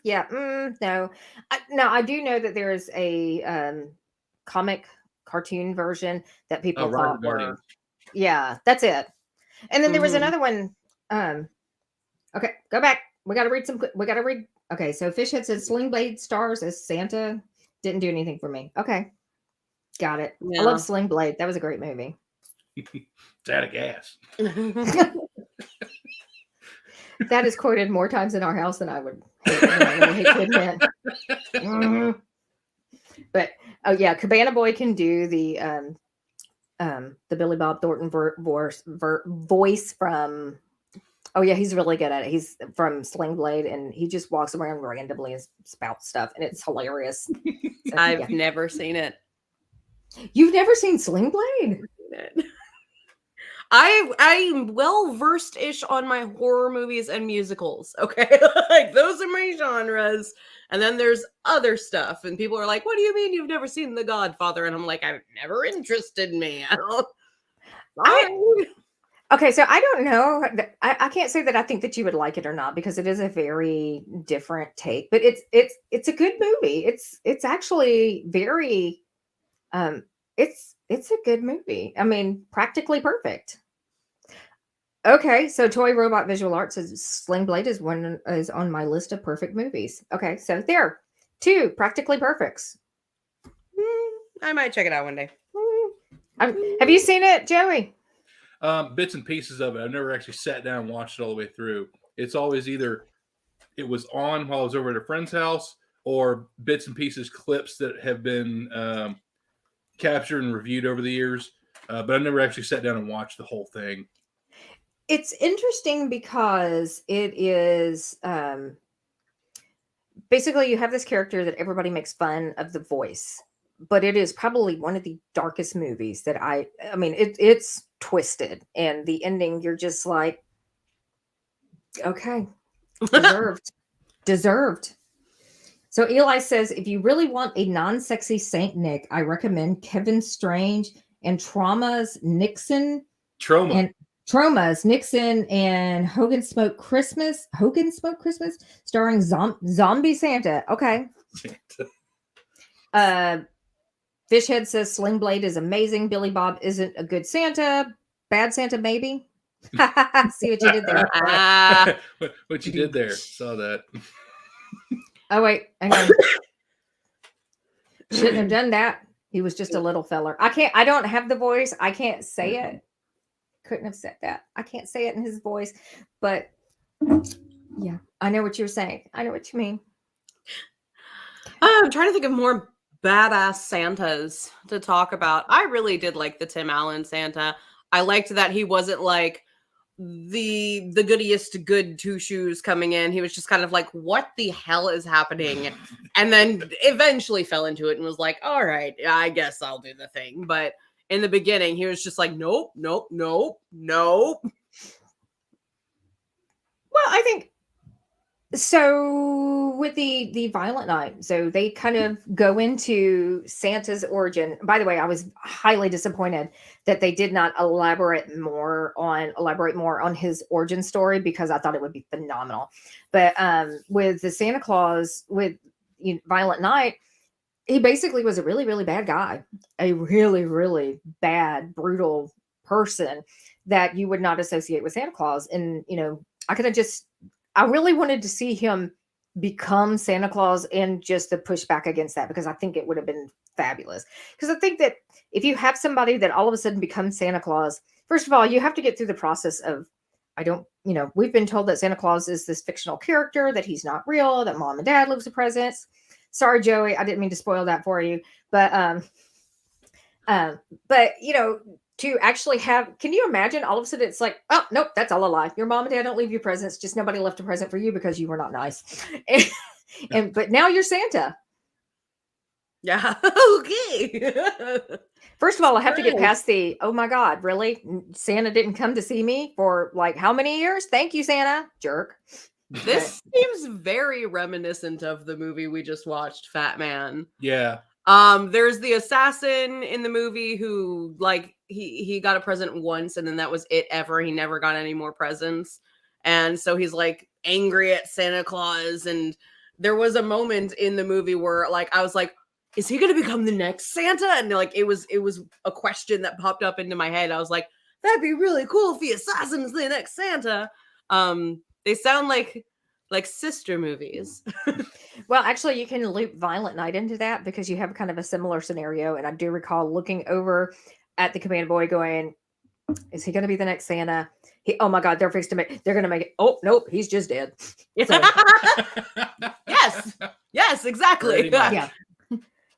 Speaker 1: Now I do know that there is a comic cartoon version that people thought were. Yeah, that's it. And then there was another one. Okay, go back. We got to read. Okay, so Fishhead said Sling Blade stars as Santa. Didn't do anything for me. Okay, got it. Yeah. I love Sling Blade. That was a great movie.
Speaker 3: It's out of gas.
Speaker 1: That is quoted more times in our house than I would hate to admit. But oh yeah, Cabana Boy can do the Billy Bob Thornton voice from. Oh yeah, he's really good at it. He's from Sling Blade, and he just walks around randomly and spouts stuff, and it's hilarious.
Speaker 2: So, I've never seen it.
Speaker 1: You've never seen Sling Blade?
Speaker 2: I'm well versed-ish on my horror movies and musicals. Okay, like those are my genres. And then there's other stuff, and people are like, "What do you mean you've never seen The Godfather?" And I'm like, "I've never interested me."
Speaker 1: Okay, so I don't know. I can't say that I think that you would like it or not because it is a very different take. But it's a good movie. It's actually very, it's a good movie. I mean, practically perfect. Okay, so Toy Robot Visual Arts says Sling Blade is on my list of perfect movies. Okay, so there, 2 practically perfects.
Speaker 2: I might check it out one day.
Speaker 1: Have you seen it, Joey?
Speaker 3: Bits and pieces of it. I've never actually sat down and watched it all the way through. It's always either it was on while I was over at a friend's house, or bits and pieces, clips that have been captured and reviewed over the years, but I've never actually sat down and watched the whole thing.
Speaker 1: It's interesting because it is basically you have this character that everybody makes fun of the voice, but it is probably one of the darkest movies that I mean it's twisted, and the ending you're just like, okay, deserved. So Eli says, if you really want a non-sexy Saint Nick, I recommend Kevin Strange and Trauma's Nixon and Hogan Smoke Christmas, starring Zombie Santa. Okay. Fishhead says Sling Blade is amazing. Billy Bob isn't a good Santa. Bad Santa, maybe. See what you did there.
Speaker 3: What you did there. Saw that.
Speaker 1: Oh, wait. Hang on. Shouldn't have done that. He was just a little feller. I don't have the voice. I can't say it. Couldn't have said that. I can't say it in his voice. But yeah, I know what you're saying. I know what you mean.
Speaker 2: I'm trying to think of more badass Santas to talk about. I really did like the Tim Allen Santa. I liked that he wasn't like the goodiest good two shoes coming in. He was just kind of like, what the hell is happening? And then eventually fell into it and was like, all right, I guess I'll do the thing. But in the beginning, he was just like, nope.
Speaker 1: Well, I think so with the Violent Night, so they kind of go into Santa's origin. By the way, I was highly disappointed that they did not elaborate more on his origin story, because I thought it would be phenomenal. But with the Santa Claus, with Violent Night, he basically was a really, really bad guy, a really, really bad, brutal person that you would not associate with Santa Claus. And, I really wanted to see him become Santa Claus and just to push back against that, because I think it would have been fabulous. Because I think that if you have somebody that all of a sudden becomes Santa Claus, first of all, you have to get through the process of, we've been told that Santa Claus is this fictional character, that he's not real, that mom and dad leaves the presents. Sorry, Joey, I didn't mean to spoil that for you. But to actually have, can you imagine all of a sudden it's like, oh, nope, that's all a lie. Your mom and dad don't leave you presents. Just nobody left a present for you because you were not nice. But now you're Santa.
Speaker 2: Yeah. Okay.
Speaker 1: First of all, I have to get past the, oh my God, really? Santa didn't come to see me for like how many years? Thank you, Santa. Jerk.
Speaker 2: This seems very reminiscent of the movie we just watched, Fat Man.
Speaker 3: Yeah.
Speaker 2: There's the assassin in the movie who, like, he got a present once and then that was it ever. He never got any more presents. And so he's like angry at Santa Claus. And there was a moment in the movie where, like, I was like, is he going to become the next Santa? And like, it was a question that popped up into my head. I was like, that'd be really cool if the assassin's the next Santa. They sound like sister movies.
Speaker 1: Well, actually, you can loop Violent Night into that, because you have kind of a similar scenario. And I do recall looking over at the command boy going, is he going to be the next Santa? Oh my God, they're going to make it. Oh, nope, he's just dead. So,
Speaker 2: Yes, exactly.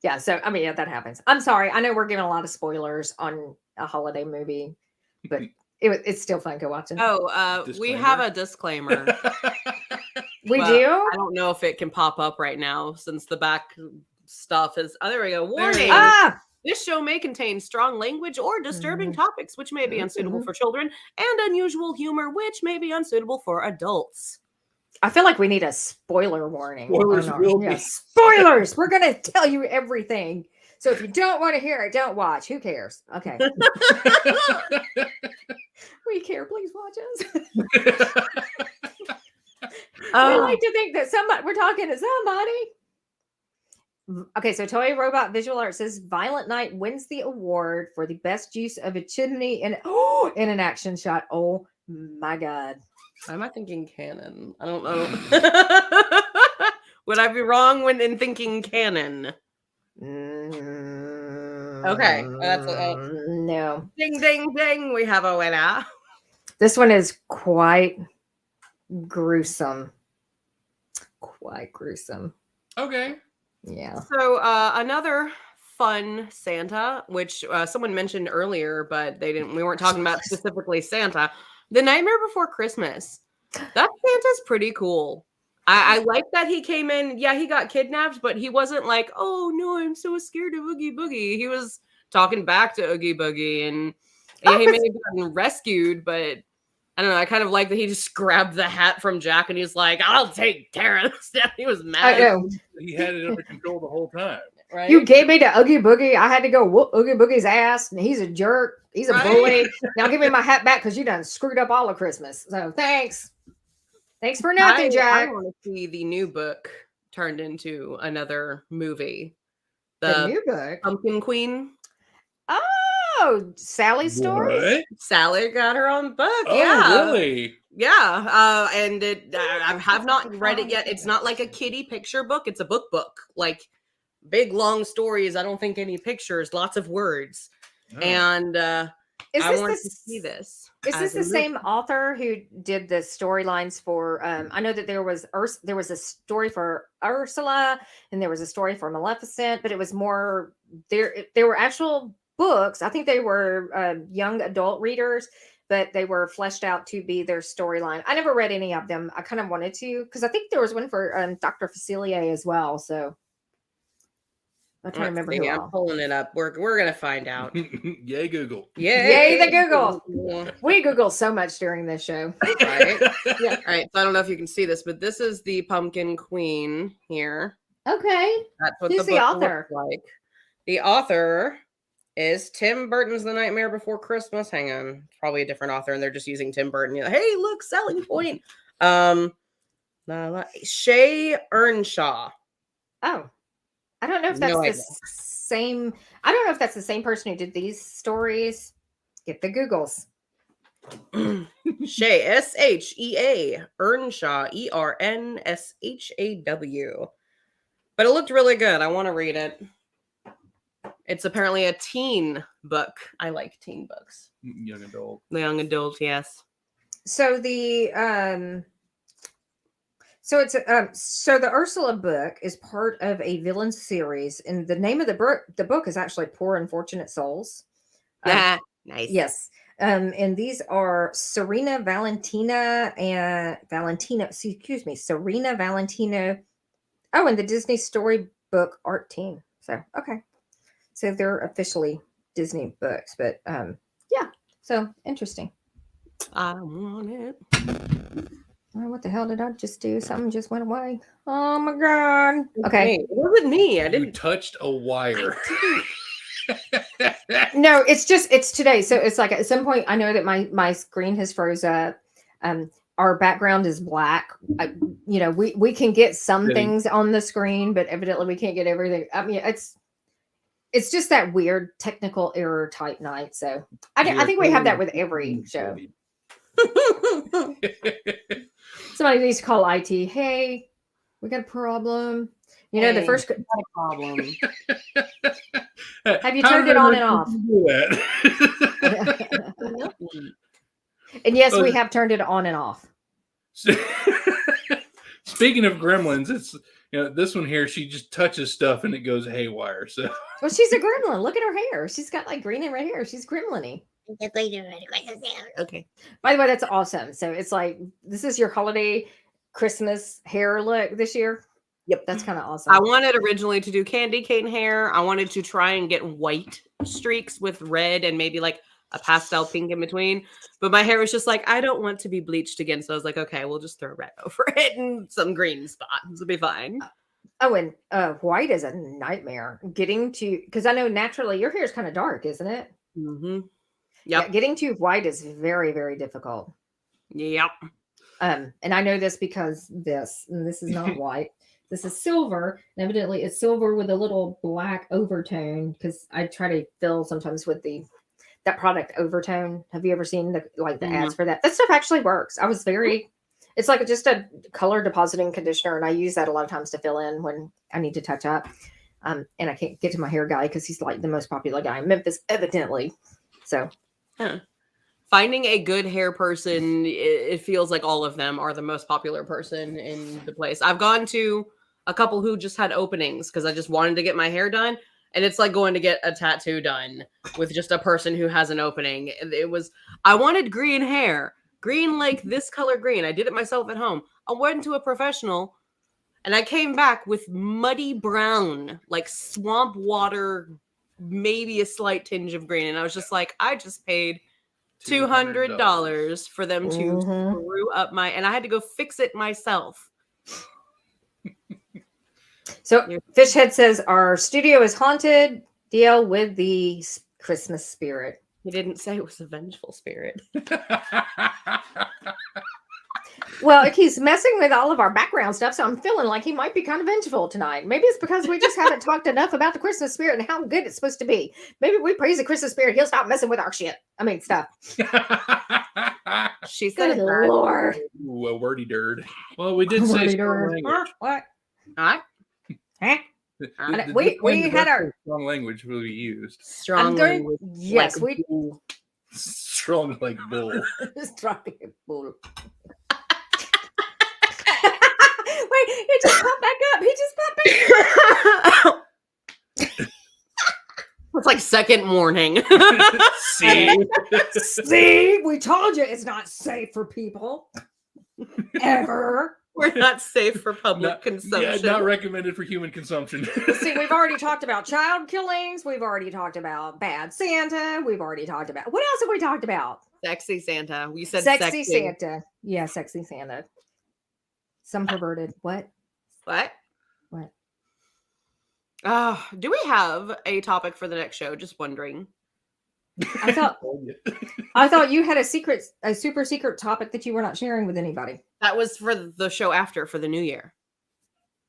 Speaker 1: Yeah. So, I mean, yeah, that happens. I'm sorry. I know we're giving a lot of spoilers on a holiday movie, but it's still fun. Go watch it.
Speaker 2: Oh, we have a disclaimer.
Speaker 1: We do?
Speaker 2: I don't know if it can pop up right now since the back stuff is. Oh, there we go. Warning. This show may contain strong language or disturbing topics, which may be unsuitable for children, and unusual humor, which may be unsuitable for adults.
Speaker 1: I feel like we need a spoiler warning.
Speaker 3: Spoilers will be.
Speaker 1: Spoilers! We're going to tell you everything. So if you don't want to hear it, don't watch. Who cares? Okay. We care. Please watch us. I like to think that we're talking to somebody. Okay, so Toy Robot Visual Art says Violent Night wins the award for the best use of a chimney in an action shot. Oh my God.
Speaker 2: Why am I thinking canon? I don't know. Would I be wrong in thinking canon? Okay, that's
Speaker 1: no.
Speaker 2: Ding, ding, ding. We have a winner.
Speaker 1: This one is quite gruesome. Quite gruesome.
Speaker 3: Okay.
Speaker 1: Yeah.
Speaker 2: So another fun Santa, which someone mentioned earlier, but we weren't talking about specifically Santa. The Nightmare Before Christmas. That Santa's pretty cool. I like that he came in. Yeah, he got kidnapped, but he wasn't like, "Oh no, I'm so scared of Oogie Boogie." He was talking back to Oogie Boogie, and yeah, he may have gotten rescued, but I don't know. I kind of like that he just grabbed the hat from Jack and he's like, "I'll take care of this." He was mad.
Speaker 1: I know.
Speaker 3: He had it under control the whole time.
Speaker 2: Right?
Speaker 1: You gave me to Oogie Boogie. I had to go whoop Oogie Boogie's ass, and he's a jerk. He's a bully. Now give me my hat back because you done screwed up all of Christmas. So thanks. Thanks for nothing, Jack.
Speaker 2: I want to see the new book turned into another movie.
Speaker 1: The new book.
Speaker 2: Pumpkin Queen.
Speaker 1: Oh, Sally's story.
Speaker 3: What?
Speaker 2: Sally got her own book.
Speaker 3: Oh,
Speaker 2: Yeah.
Speaker 3: really?
Speaker 2: Yeah. And I have not read it yet. It's not like a kiddie picture book. It's a book. Like big, long stories. I don't think any pictures, lots of words.
Speaker 3: Oh.
Speaker 2: And I want to see this.
Speaker 1: Is this the same author who did the storylines for? I know that there was a story for Ursula, and there was a story for Maleficent, but it was more there. There were actual books. I think they were young adult readers, but they were fleshed out to be their storyline. I never read any of them. I kind of wanted to because I think there was one for Dr. Facilier as well. So I can't remember who.
Speaker 2: I'm pulling it up. We're gonna find out.
Speaker 3: Yay, Google.
Speaker 1: Yay, the Google. We Google so much during this show.
Speaker 2: Right? Yeah. All right. So I don't know if you can see this, but this is the Pumpkin Queen here.
Speaker 1: Okay.
Speaker 2: That's what
Speaker 1: Who's
Speaker 2: the
Speaker 1: the
Speaker 2: book
Speaker 1: author?
Speaker 2: looks like. The author is Tim Burton's The Nightmare Before Christmas. Hang on. It's probably a different author, and they're just using Tim Burton. You're like, hey, look, selling point. Shay Earnshaw.
Speaker 1: Oh. I don't know if that's the same. I don't know if that's the same person who did these stories. Get the Googles.
Speaker 2: Shay, S-H-E-A, Earnshaw, E-R-N-S-H-A-W. But it looked really good. I want to read it. It's apparently a teen book. I like teen books.
Speaker 3: Young adult.
Speaker 2: The young adult, yes.
Speaker 1: So the so the Ursula book is part of a villain series, and the name of the book is actually Poor Unfortunate Souls.
Speaker 2: Nice.
Speaker 1: Yes. And these are Serena Valentino. Oh, and the Disney Storybook art team. So okay. So they're officially Disney books, but yeah. So interesting.
Speaker 2: I want it.
Speaker 1: Oh, what the hell did I just do? Something just went away. Oh my god. Okay.
Speaker 2: It wasn't me. I
Speaker 3: You
Speaker 2: didn't
Speaker 3: touched a wire.
Speaker 1: No, it's today. So it's like at some point I know that my screen has froze up. Our background is black. We can get some things on the screen, but evidently we can't get everything. I mean, it's just that weird technical error type night. So I think we have that with every show. Somebody needs to call IT. Hey, we got a problem. The first
Speaker 2: problem.
Speaker 1: Have you turned it on and off? And yes, we have turned it on and off.
Speaker 3: Speaking of gremlins, it's this one here. She just touches stuff and it goes haywire. So
Speaker 1: well, she's a gremlin. Look at her hair. She's got like green and red hair. She's gremlin-y.
Speaker 2: Okay.
Speaker 1: By the way, that's awesome. So it's like this is your holiday Christmas hair look this year. Yep, that's kind of awesome.
Speaker 2: I wanted originally to do candy cane hair. I wanted to try and get white streaks with red and maybe like a pastel pink in between. But my hair was just like, I don't want to be bleached again. So I was like, okay, we'll just throw red over it and some green spots. It'll be fine.
Speaker 1: Oh, and white is a nightmare. Because I know naturally your hair is kind of dark, isn't it?
Speaker 2: Mm-hmm.
Speaker 1: Yep. Yeah, getting to white is very, very difficult.
Speaker 2: Yep.
Speaker 1: And I know this because this is not white. This is silver. And evidently it's silver with a little black overtone because I try to fill sometimes with that product Overtone. Have you ever seen the ads for that? That stuff actually works. It's like just a color depositing conditioner. And I use that a lot of times to fill in when I need to touch up. And I can't get to my hair guy because he's like the most popular guy in Memphis, evidently. So
Speaker 2: finding a good hair person, it feels like all of them are the most popular person in the place. I've gone to a couple who just had openings because I just wanted to get my hair done. And it's like going to get a tattoo done with just a person who has an opening. I wanted green hair, green like this color green. I did it myself at home. I went to a professional and I came back with muddy brown, like swamp water, maybe a slight tinge of green. And I was just like, I just paid $200 for them to screw up and I had to go fix it myself.
Speaker 1: So Fishhead says our studio is haunted. Deal with the Christmas spirit.
Speaker 2: He didn't say it was a vengeful spirit.
Speaker 1: Well, he's messing with all of our background stuff, so I'm feeling like he might be kind of vengeful tonight. Maybe it's because we just haven't talked enough about the Christmas spirit and how good it's supposed to be. Maybe we praise the Christmas spirit, he'll stop messing with our shit. I mean, stuff.
Speaker 2: She said,
Speaker 1: Good Lord.
Speaker 3: Ooh, a wordy dird. Well, we did say strong language.
Speaker 1: What?
Speaker 2: Huh?
Speaker 1: We had our
Speaker 3: strong language will be used.
Speaker 2: Strong language.
Speaker 1: Yes,
Speaker 2: like
Speaker 1: we
Speaker 3: Strong like bull.
Speaker 1: strong like bull. Wait, it just popped back up. He just popped back up.
Speaker 2: It's like second morning.
Speaker 3: See?
Speaker 1: See, we told you it's not safe for people. Ever.
Speaker 2: We're not safe for public consumption.
Speaker 3: Yeah, not recommended for human consumption.
Speaker 1: See, we've already talked about child killings. We've already talked about bad Santa. We've already talked about what else have we talked about?
Speaker 2: Sexy Santa. We said
Speaker 1: Sexy Santa. Yeah, sexy Santa. Some perverted. What?
Speaker 2: What?
Speaker 1: What?
Speaker 2: Do we have a topic for the next show? Just wondering.
Speaker 1: I thought you had a super secret topic that you were not sharing with anybody.
Speaker 2: That was for the show after, for the new year.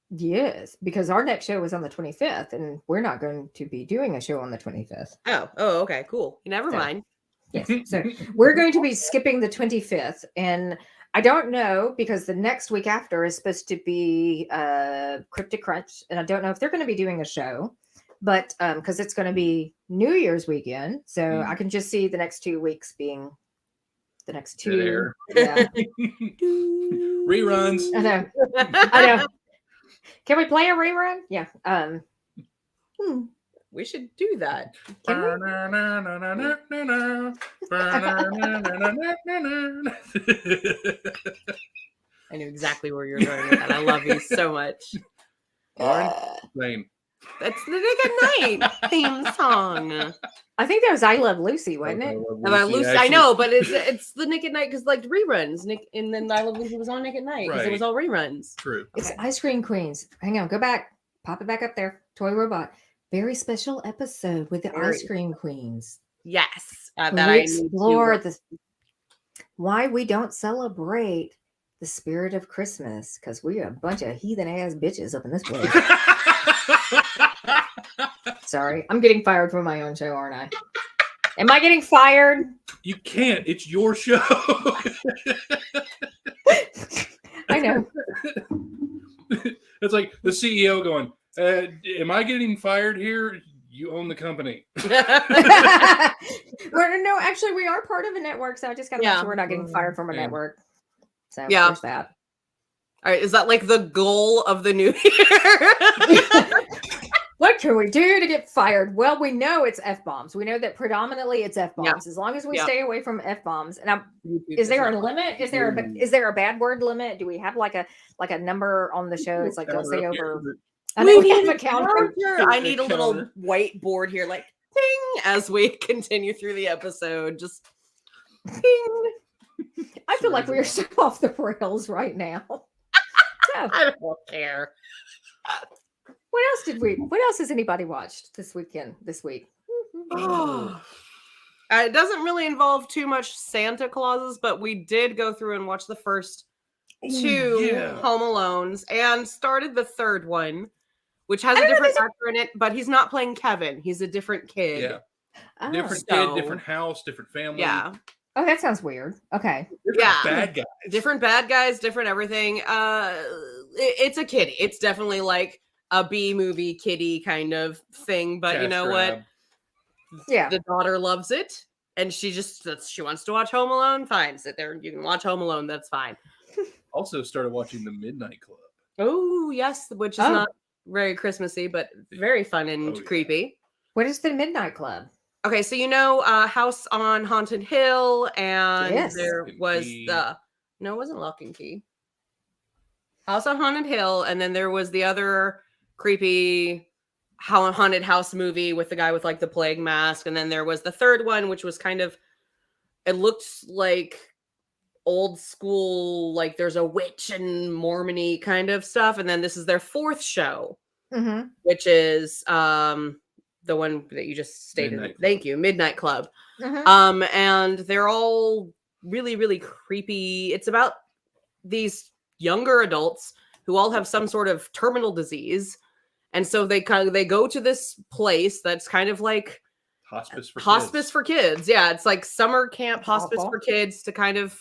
Speaker 1: Yes, because our next show was on the 25th, and we're not going to be doing a show on the 25th.
Speaker 2: Oh, okay, cool. Never mind.
Speaker 1: Yes, so we're going to be skipping the 25th, and I don't know because the next week after is supposed to be Cryptic Crunch, and I don't know if they're going to be doing a show, but because it's going to be New Year's weekend, so I can just see the next 2 weeks being the next two. Yeah.
Speaker 3: Reruns.
Speaker 1: I know. Can we play a rerun? Yeah.
Speaker 2: We should do that. I knew exactly where you're going with that. I love you so much.
Speaker 3: Lane.
Speaker 2: That's the Nick at Night theme song.
Speaker 1: I think that was I Love Lucy, wasn't it?
Speaker 2: Lucy. I know, but it's the Nick at Night because like reruns. Nick and then I Love Lucy was on Nick at Night because it was all reruns.
Speaker 3: True.
Speaker 1: It's Ice Cream Queens. Hang on, go back, pop it back up there. Toy Robot. Very special episode with the Ice Cream Queens.
Speaker 2: Yes,
Speaker 1: that I explore why we don't celebrate the spirit of Christmas because we are a bunch of heathen ass bitches up in this place. Sorry, I'm getting fired from my own show, aren't I? Am I getting fired?
Speaker 3: You can't. It's your show.
Speaker 1: I know.
Speaker 3: It's like the CEO going, am I getting fired here? You own the company.
Speaker 1: Well, no, actually, we are part of a network, so I just got to make sure we're not getting fired from a network. So there's that.
Speaker 2: All right, is that like the goal of the new year?
Speaker 1: What can we do to get fired? Well, we know it's F-bombs. We know that predominantly it's F-bombs.
Speaker 2: Yeah.
Speaker 1: As long as we stay away from F-bombs. And is there a limit? Is there a bad word limit? Do we have like a number on the show? It's like don't say over. I know we have a counter.
Speaker 2: I need a little whiteboard here, like ping, as we continue through the episode. Just ping.
Speaker 1: I feel like we are so off the rails right now.
Speaker 2: I don't care.
Speaker 1: What else has anybody watched this week?
Speaker 2: It doesn't really involve too much Santa Clauses, but we did go through and watch the first two Home Alones and started the third one, which has a different actor in it, but he's not playing Kevin. He's a different kid.
Speaker 3: Yeah. Different kid, different house, different family.
Speaker 2: Yeah.
Speaker 1: Oh, that sounds weird. Okay.
Speaker 3: Bad guys.
Speaker 2: Different bad guys, different everything. It's a kiddie. It's definitely like a B movie kiddie kind of thing, but you know what?
Speaker 1: Yeah.
Speaker 2: The daughter loves it, and she wants to watch Home Alone. Fine, sit there. You can watch Home Alone. That's fine.
Speaker 3: Also started watching The Midnight Club.
Speaker 2: Oh, yes, which is
Speaker 1: Oh.
Speaker 2: not very Christmassy, but very fun and
Speaker 3: Oh, yeah.
Speaker 2: creepy.
Speaker 1: What is the Midnight Club?
Speaker 2: Okay, so you know House on Haunted Hill, and
Speaker 1: Yes.
Speaker 2: there
Speaker 3: Lock and
Speaker 2: was
Speaker 3: Key.
Speaker 2: no, it wasn't Lock and Key. House on Haunted Hill, and then there was the other creepy haunted house movie with the guy with like the plague mask, and then there was the third one, which was kind of, it looked like old school, like there's a witch and Mormony kind of stuff, and then this is their fourth show,
Speaker 1: Mm-hmm.
Speaker 2: which is the one that you just stated.
Speaker 3: Midnight Club.
Speaker 2: Thank you, Midnight Club.
Speaker 1: Mm-hmm.
Speaker 2: And they're all really, really creepy. It's about these younger adults who all have some sort of terminal disease, and so they go to this place that's kind of like
Speaker 3: Hospice
Speaker 2: hospice for kids. Yeah, it's like summer camp hospice
Speaker 1: Awful.
Speaker 2: for kids to kind of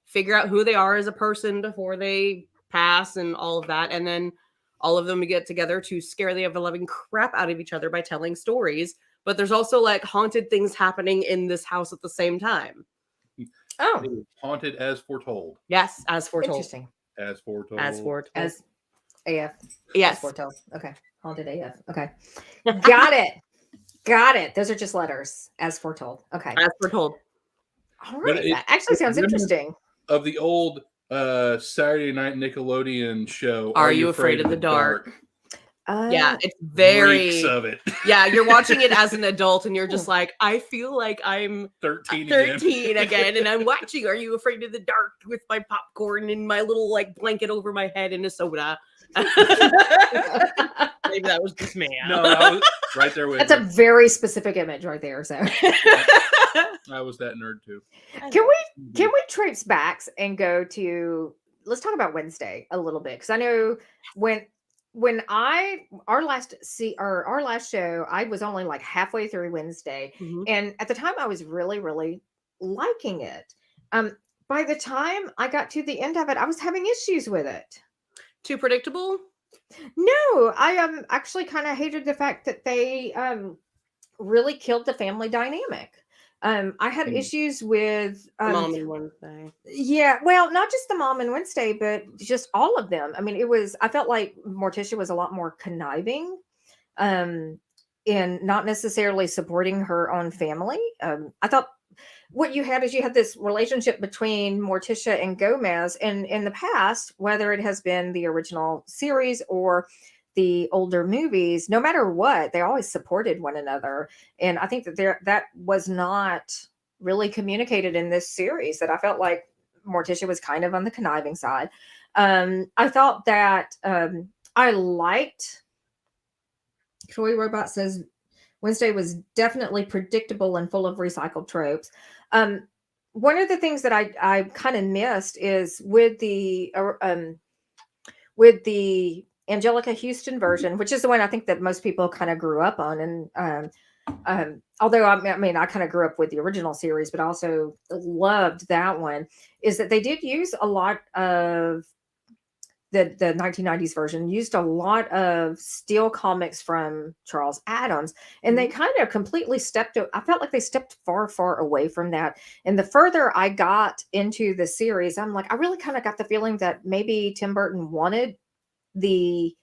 Speaker 2: figure out who they are as a person before they pass and all of that, and then all of them get together to scare the ever-loving crap out of each other by telling stories. But there's also like haunted things happening in this house at the same time.
Speaker 1: Oh,
Speaker 3: It was haunted as foretold.
Speaker 2: Yes, as foretold.
Speaker 1: interesting.
Speaker 3: As foretold.
Speaker 2: As foretold.
Speaker 1: As AF.
Speaker 2: Yes.
Speaker 1: As foretold. Okay. Haunted AF. Okay. Got it. Got it. Those are just letters. As foretold. Okay.
Speaker 2: As foretold.
Speaker 1: All
Speaker 3: But
Speaker 1: right.
Speaker 3: it-
Speaker 1: That actually
Speaker 3: it
Speaker 1: sounds
Speaker 3: remembers-
Speaker 1: interesting.
Speaker 3: Of the old Saturday night Nickelodeon show,
Speaker 2: Are You Afraid of the Dark? Yeah, it's
Speaker 3: Reeks
Speaker 2: very.
Speaker 3: of it.
Speaker 2: Yeah, you're watching it as an adult and you're just like, I feel like I'm
Speaker 3: 13
Speaker 2: 13 again, and I'm watching Are You Afraid of the Dark with my popcorn and my little like blanket over my head and a soda. Maybe that was just me.
Speaker 3: No, I was right there with
Speaker 1: That's a
Speaker 3: you.
Speaker 1: very specific image right there. So
Speaker 3: I was that nerd too.
Speaker 1: can we traipse back and go to, let's talk about Wednesday a little bit, because I know when our last show, I was only like halfway through Wednesday,
Speaker 2: Mhm.
Speaker 1: and at the time I was really, really liking it. By the time I got to the end of it, I was having issues with it.
Speaker 2: Too predictable?
Speaker 1: No, I actually kind of hated the fact that they really killed the family dynamic. I had issues with
Speaker 2: Mom and Wednesday.
Speaker 1: yeah, well, not just the mom and Wednesday, but just all of them. I mean, I felt like Morticia was a lot more conniving, in not necessarily supporting her own family. I thought what you had this relationship between Morticia and Gomez, and in the past, whether it has been the original series or the older movies, no matter what, they always supported one another. And I think that was not really communicated in this series, that I felt like Morticia was kind of on the conniving side. I thought that I liked, Troy Robot says Wednesday was definitely predictable and full of recycled tropes. One of the things that I kind of missed is with the Angelica Houston version, which is the one I think that most people kind of grew up on. And although I mean, I kind of grew up with the original series, but also loved that one, is that they did use a lot of the 1990s version, used a lot of still comics from Charles Addams, and they kind of completely I felt like they stepped far, far away from that. And the further I got into the series, I'm like, I really kind of got the feeling that maybe Tim Burton wanted the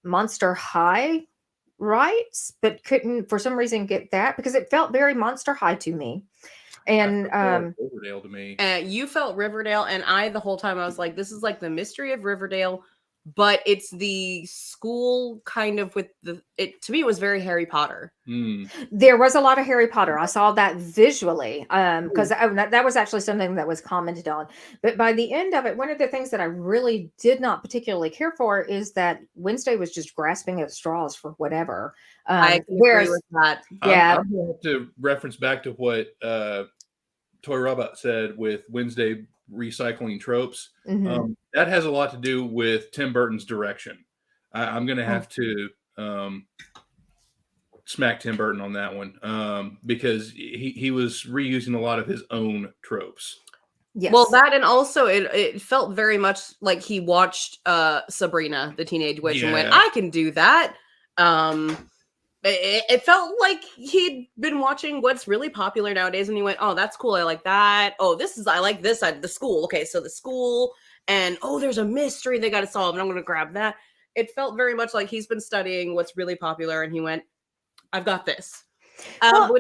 Speaker 1: Monster High rights, but couldn't for some reason get that, because it felt very Monster High to me. And
Speaker 3: Riverdale to me.
Speaker 2: You felt Riverdale, and I the whole time I was like, this is like the mystery of Riverdale, but it's the school kind of with it to me it was very Harry Potter.
Speaker 1: There was a lot of Harry Potter. I saw that visually, because that was actually something that was commented on. But by the end of it, one of the things that I really did not particularly care for is that Wednesday was just grasping at straws for whatever.
Speaker 2: I agree with that.
Speaker 1: Yeah,
Speaker 3: I'm going to have to reference back to what Toy Robot said with Wednesday recycling tropes. That has a lot to do with Tim Burton's direction. I'm going to have to smack Tim Burton on that one, because he was reusing a lot of his own tropes.
Speaker 1: yes.
Speaker 2: Well, that, and also it felt very much like he watched Sabrina the Teenage Witch and went, I can do that. It felt like he'd been watching what's really popular nowadays, and he went, oh, that's cool, I like that. Oh, I like this side of the school. Okay, so the school and there's a mystery they got to solve, and I'm going to grab that. It felt very much like he's been studying what's really popular, and he went, I've got this.
Speaker 1: Well,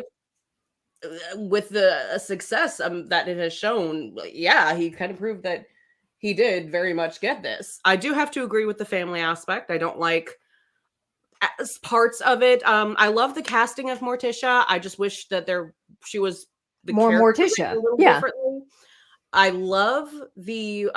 Speaker 2: With the success that it has shown, yeah, he kind of proved that he did very much get this. I do have to agree with the family aspect. I don't like parts of it. I love the casting of Morticia. I just wish that she was the
Speaker 1: more
Speaker 2: character
Speaker 1: Morticia.
Speaker 2: a little
Speaker 1: Yeah.
Speaker 2: differently. I love the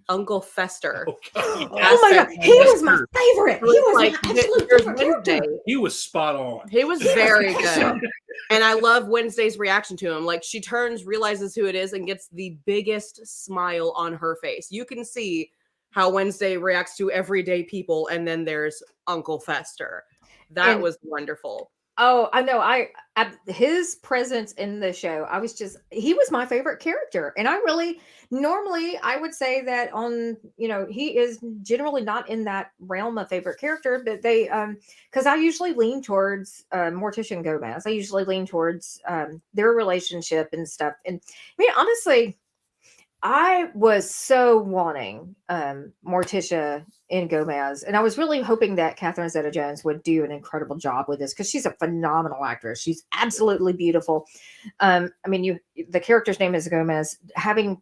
Speaker 2: Uncle Fester.
Speaker 3: Oh,
Speaker 1: Oh my God. He was my favorite. He was
Speaker 2: like
Speaker 1: my absolute
Speaker 2: there's
Speaker 1: favorite
Speaker 2: Wednesday.
Speaker 1: character.
Speaker 3: he was spot on.
Speaker 2: He was very good. And I love Wednesday's reaction to him. Like, she turns, realizes who it is, and gets the biggest smile on her face. You can see how Wednesday reacts to everyday people, and then there's Uncle Fester. That was wonderful.
Speaker 1: Oh, I know. His presence in the show, he was my favorite character. And normally I would say that he is generally not in that realm of favorite character, but because I usually lean towards Morticia and Gomez. I usually lean towards their relationship and stuff. And I mean, honestly, I was so wanting Morticia and Gomez, and I was really hoping that Catherine Zeta-Jones would do an incredible job with this because she's a phenomenal actress. She's absolutely beautiful. I mean, the character's name is Gomez. Having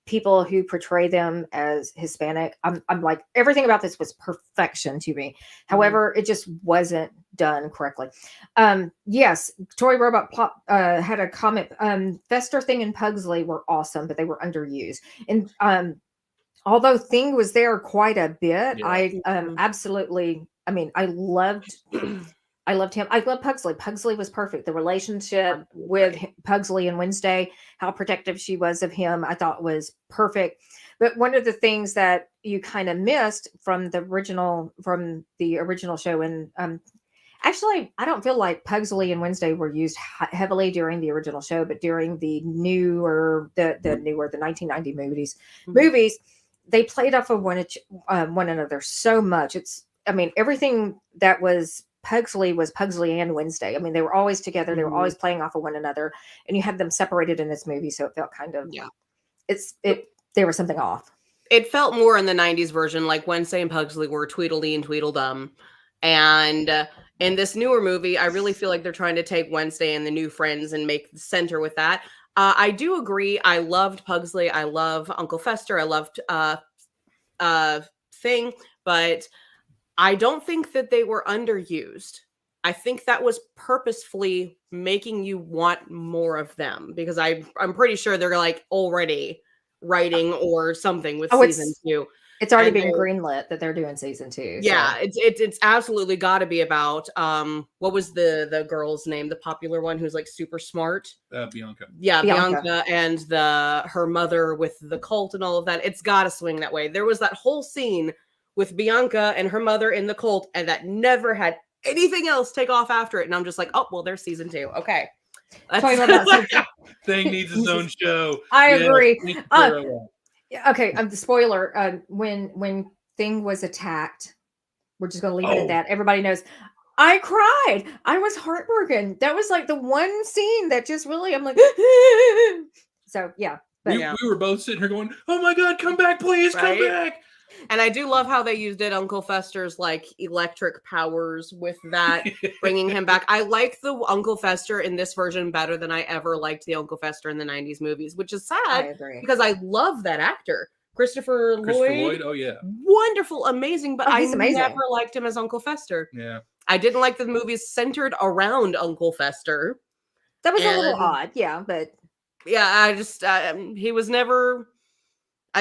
Speaker 1: people who portray them as Hispanic, I'm like, everything about this was perfection to me. However, it just wasn't done correctly. Yes, Toy Robot had a comment. Fester, Thing, and Pugsley were awesome, but they were underused. And although Thing was there quite a bit, I absolutely, I mean, I loved him. I love Pugsley. Pugsley was perfect. The relationship with Pugsley and Wednesday, how protective she was of him, I thought was perfect. But one of the things that you kind of missed from the original show, and actually, I don't feel like Pugsley and Wednesday were used heavily during the original show, but during the 1990 movies, they played off of one another so much. Everything that was Pugsley was Pugsley and Wednesday. I mean, they were always together. They were always playing off of one another, and you had them separated in this movie, so it felt kind of there was something off.
Speaker 2: It felt more in the 90s version like Wednesday and Pugsley were Tweedledee and Tweedledum. And in this newer movie, I really feel like they're trying to take Wednesday and the new friends and make the center with that. I do agree. I loved Pugsley. I love Uncle Fester. I loved Thing, but I don't think that they were underused. I think that was purposefully making you want more of them, because I'm pretty sure they're like already writing or something with season 2.
Speaker 1: It's already been greenlit that they're doing season 2.
Speaker 2: Yeah, so. It's absolutely got to be about what was the girl's name, the popular one who's like super smart?
Speaker 3: Bianca.
Speaker 2: Yeah, Bianca and her mother with the cult and all of that. It's got to swing that way. There was that whole scene with Bianca and her mother in the cult, and that never had anything else take off after it. And I'm just like, oh, well, there's season 2. Okay.
Speaker 3: Thing needs its own show.
Speaker 1: I agree. Okay, the spoiler. When Thing was attacked, we're just going to leave it at that. Everybody knows. I cried. I was heartbroken. That was like the one scene that just really, I'm like, so yeah.
Speaker 3: But we were both sitting here going, "Oh my God, come back, please, come back!"
Speaker 2: And I do love how they used Uncle Fester's like electric powers with that, bringing him back. I like the Uncle Fester in this version better than I ever liked the Uncle Fester in the 90s movies, which is sad because I love that actor. Christopher Lloyd.
Speaker 3: Oh, yeah.
Speaker 2: Wonderful, amazing, but I never liked him as Uncle Fester.
Speaker 3: Yeah.
Speaker 2: I didn't like the movies centered around Uncle Fester.
Speaker 1: That was a little odd, yeah, but...
Speaker 2: Yeah, I just, he was never...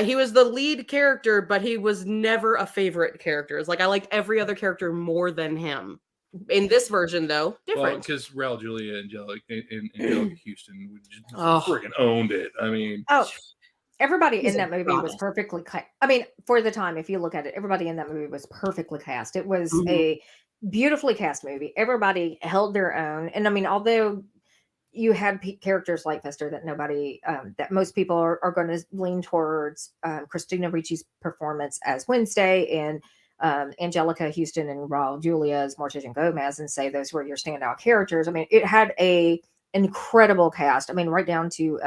Speaker 2: he was the lead character, but he was never a favorite character. It's like I liked every other character more than him. In this version, though, different.
Speaker 3: Well, because Raul Julia and Angelica Houston just freaking owned it. I mean...
Speaker 1: everybody in that movie was perfectly cast. I mean, for the time, if you look at it, everybody in that movie was perfectly cast. It was a beautifully cast movie. Everybody held their own. And I mean, although you had characters like Fester that most people are going to lean towards Christina Ricci's performance as Wednesday and Angelica Houston and Raul Julia as Morticia and Gomez, and say those were your standout characters. I mean, it had a incredible cast. I mean, right down to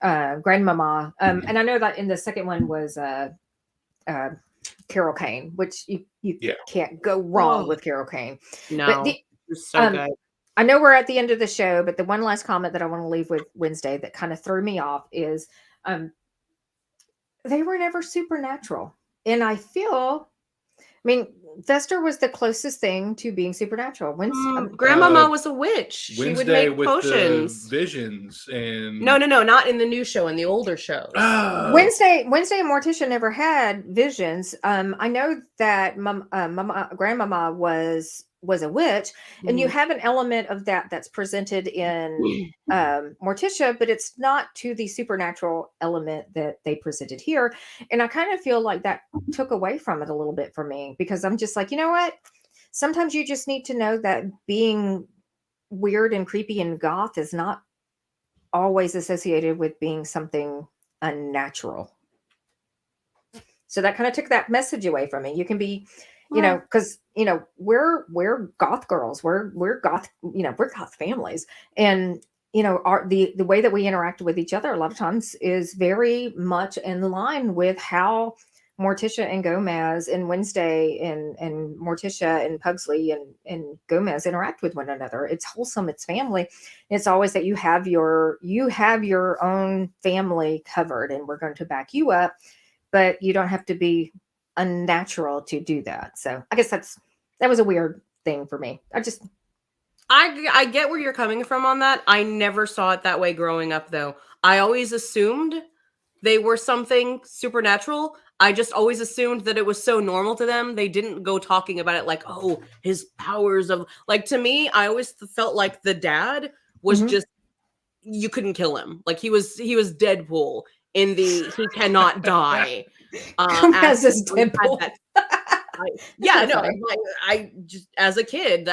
Speaker 1: grandmama. And I know that in the second one was Carol Kane, which you
Speaker 3: Yeah.
Speaker 1: can't go wrong
Speaker 2: Oh.
Speaker 1: with Carol Kane.
Speaker 2: No,
Speaker 1: But
Speaker 2: it was so good.
Speaker 1: I know we're at the end of the show, but the one last comment that I want to leave with Wednesday that kind of threw me off is they were never supernatural. And I mean, Vester was the closest thing to being supernatural.
Speaker 2: Grandmama was a witch. She would
Speaker 3: Wednesday
Speaker 2: make
Speaker 3: with
Speaker 2: potions.
Speaker 3: the visions and
Speaker 2: No, not in the new show, in the older shows.
Speaker 3: Oh.
Speaker 1: Wednesday and Morticia never had visions. I know that grandmama was a witch, and you have an element of that that's presented in Morticia, but it's not to the supernatural element that they presented here. And I kind of feel like that took away from it a little bit for me, because I'm just like, you know what? Sometimes you just need to know that being weird and creepy and goth is not always associated with being something unnatural. So that kind of took that message away from me. You can be, you know, because we're goth girls, we're goth, we're goth families, and the way that we interact with each other a lot of times is very much in line with how Morticia and Gomez and Wednesday and Morticia and Pugsley and Gomez interact with one another. It's wholesome, it's family. It's always that you have your own family covered, and we're going to back you up, but you don't have to be unnatural to do that. So I guess that was a weird thing for me.
Speaker 2: I get where you're coming from on that. I never saw it that way growing up, though. I always assumed they were something supernatural. I just always assumed that it was so normal to them. They didn't go talking about it like, oh, his powers of, like, to me, I always felt like the dad was just, you couldn't kill him. Like he was Deadpool in the he cannot die.
Speaker 1: As is Deadpool.
Speaker 2: I just, as a kid,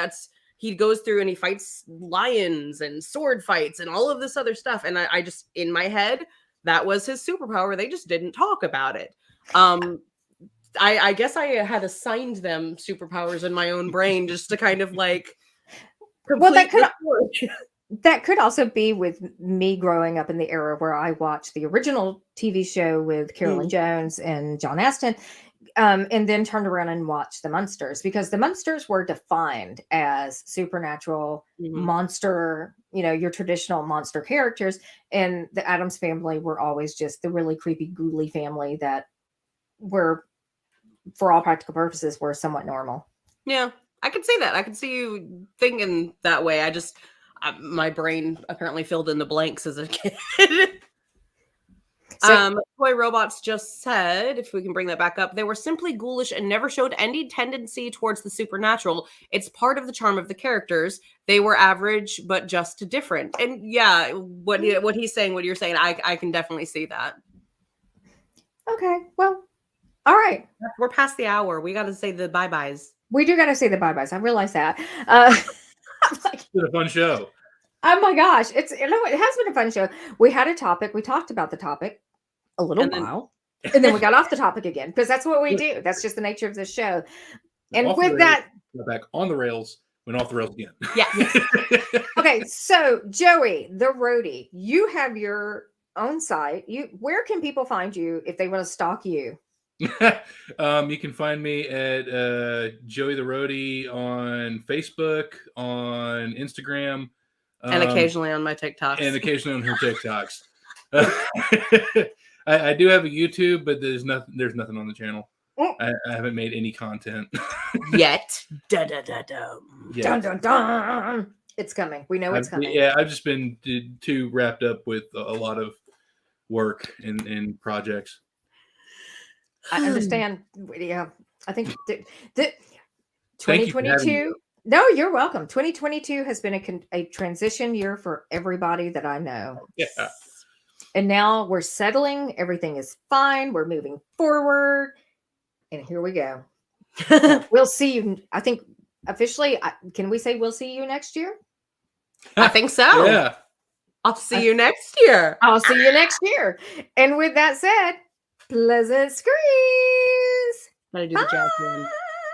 Speaker 2: he goes through and he fights lions and sword fights and all of this other stuff. And I just, in my head, that was his superpower. They just didn't talk about it. I guess I had assigned them superpowers in my own brain just to kind of like.
Speaker 1: Well, that could also be with me growing up in the era where I watched the original TV show with Carolyn Jones and John Astin, and then turned around and watched the Munsters, because the Munsters were defined as supernatural monster, your traditional monster characters, and the Addams family were always just the really creepy, ghouly family that were, for all practical purposes, were somewhat normal.
Speaker 2: Yeah, I could see that. I could see you thinking that way. My brain apparently filled in the blanks as a kid. Toy Robots just said, if we can bring that back up, they were simply ghoulish and never showed any tendency towards the supernatural. It's part of the charm of the characters. They were average, but just different. And yeah, what he's saying, what you're saying, I can definitely see that.
Speaker 1: Okay, well, all right.
Speaker 2: We're past the hour. We got to say the bye-byes.
Speaker 1: We do got to say the bye-byes. I realize that.
Speaker 3: It's been a fun show.
Speaker 1: Oh my gosh. It has been a fun show. We had a topic. We talked about the topic a little while, and then we got off the topic again, because that's what we do. That's just the nature of the show. And
Speaker 3: off
Speaker 1: with that,
Speaker 3: back on the rails, went off the rails again.
Speaker 1: Yeah. Okay. So Joey, the roadie, you have your own site. Where can people find you if they want to stalk you?
Speaker 3: You can find me at Joey the Roadie on Facebook, on Instagram,
Speaker 2: and occasionally on my TikToks.
Speaker 3: And occasionally on her TikToks. I do have a YouTube, but there's nothing on the channel. I haven't made any content
Speaker 2: yet.
Speaker 1: Dun, dun, dun. It's coming. We know it's coming.
Speaker 3: Yeah, I've just been too wrapped up with a lot of work and projects.
Speaker 1: I understand. Yeah, I think the 2022. No, you're welcome. 2022 has been a transition year for everybody that I know.
Speaker 3: Yeah.
Speaker 1: And now we're settling. Everything is fine. We're moving forward. And here we go. We'll see you. I think officially, can we say we'll see you next year?
Speaker 2: I think so.
Speaker 3: Yeah.
Speaker 2: I'll see you next year.
Speaker 1: I'll see you next year. And with that said, pleasant screams.
Speaker 2: Gotta do the jazz one.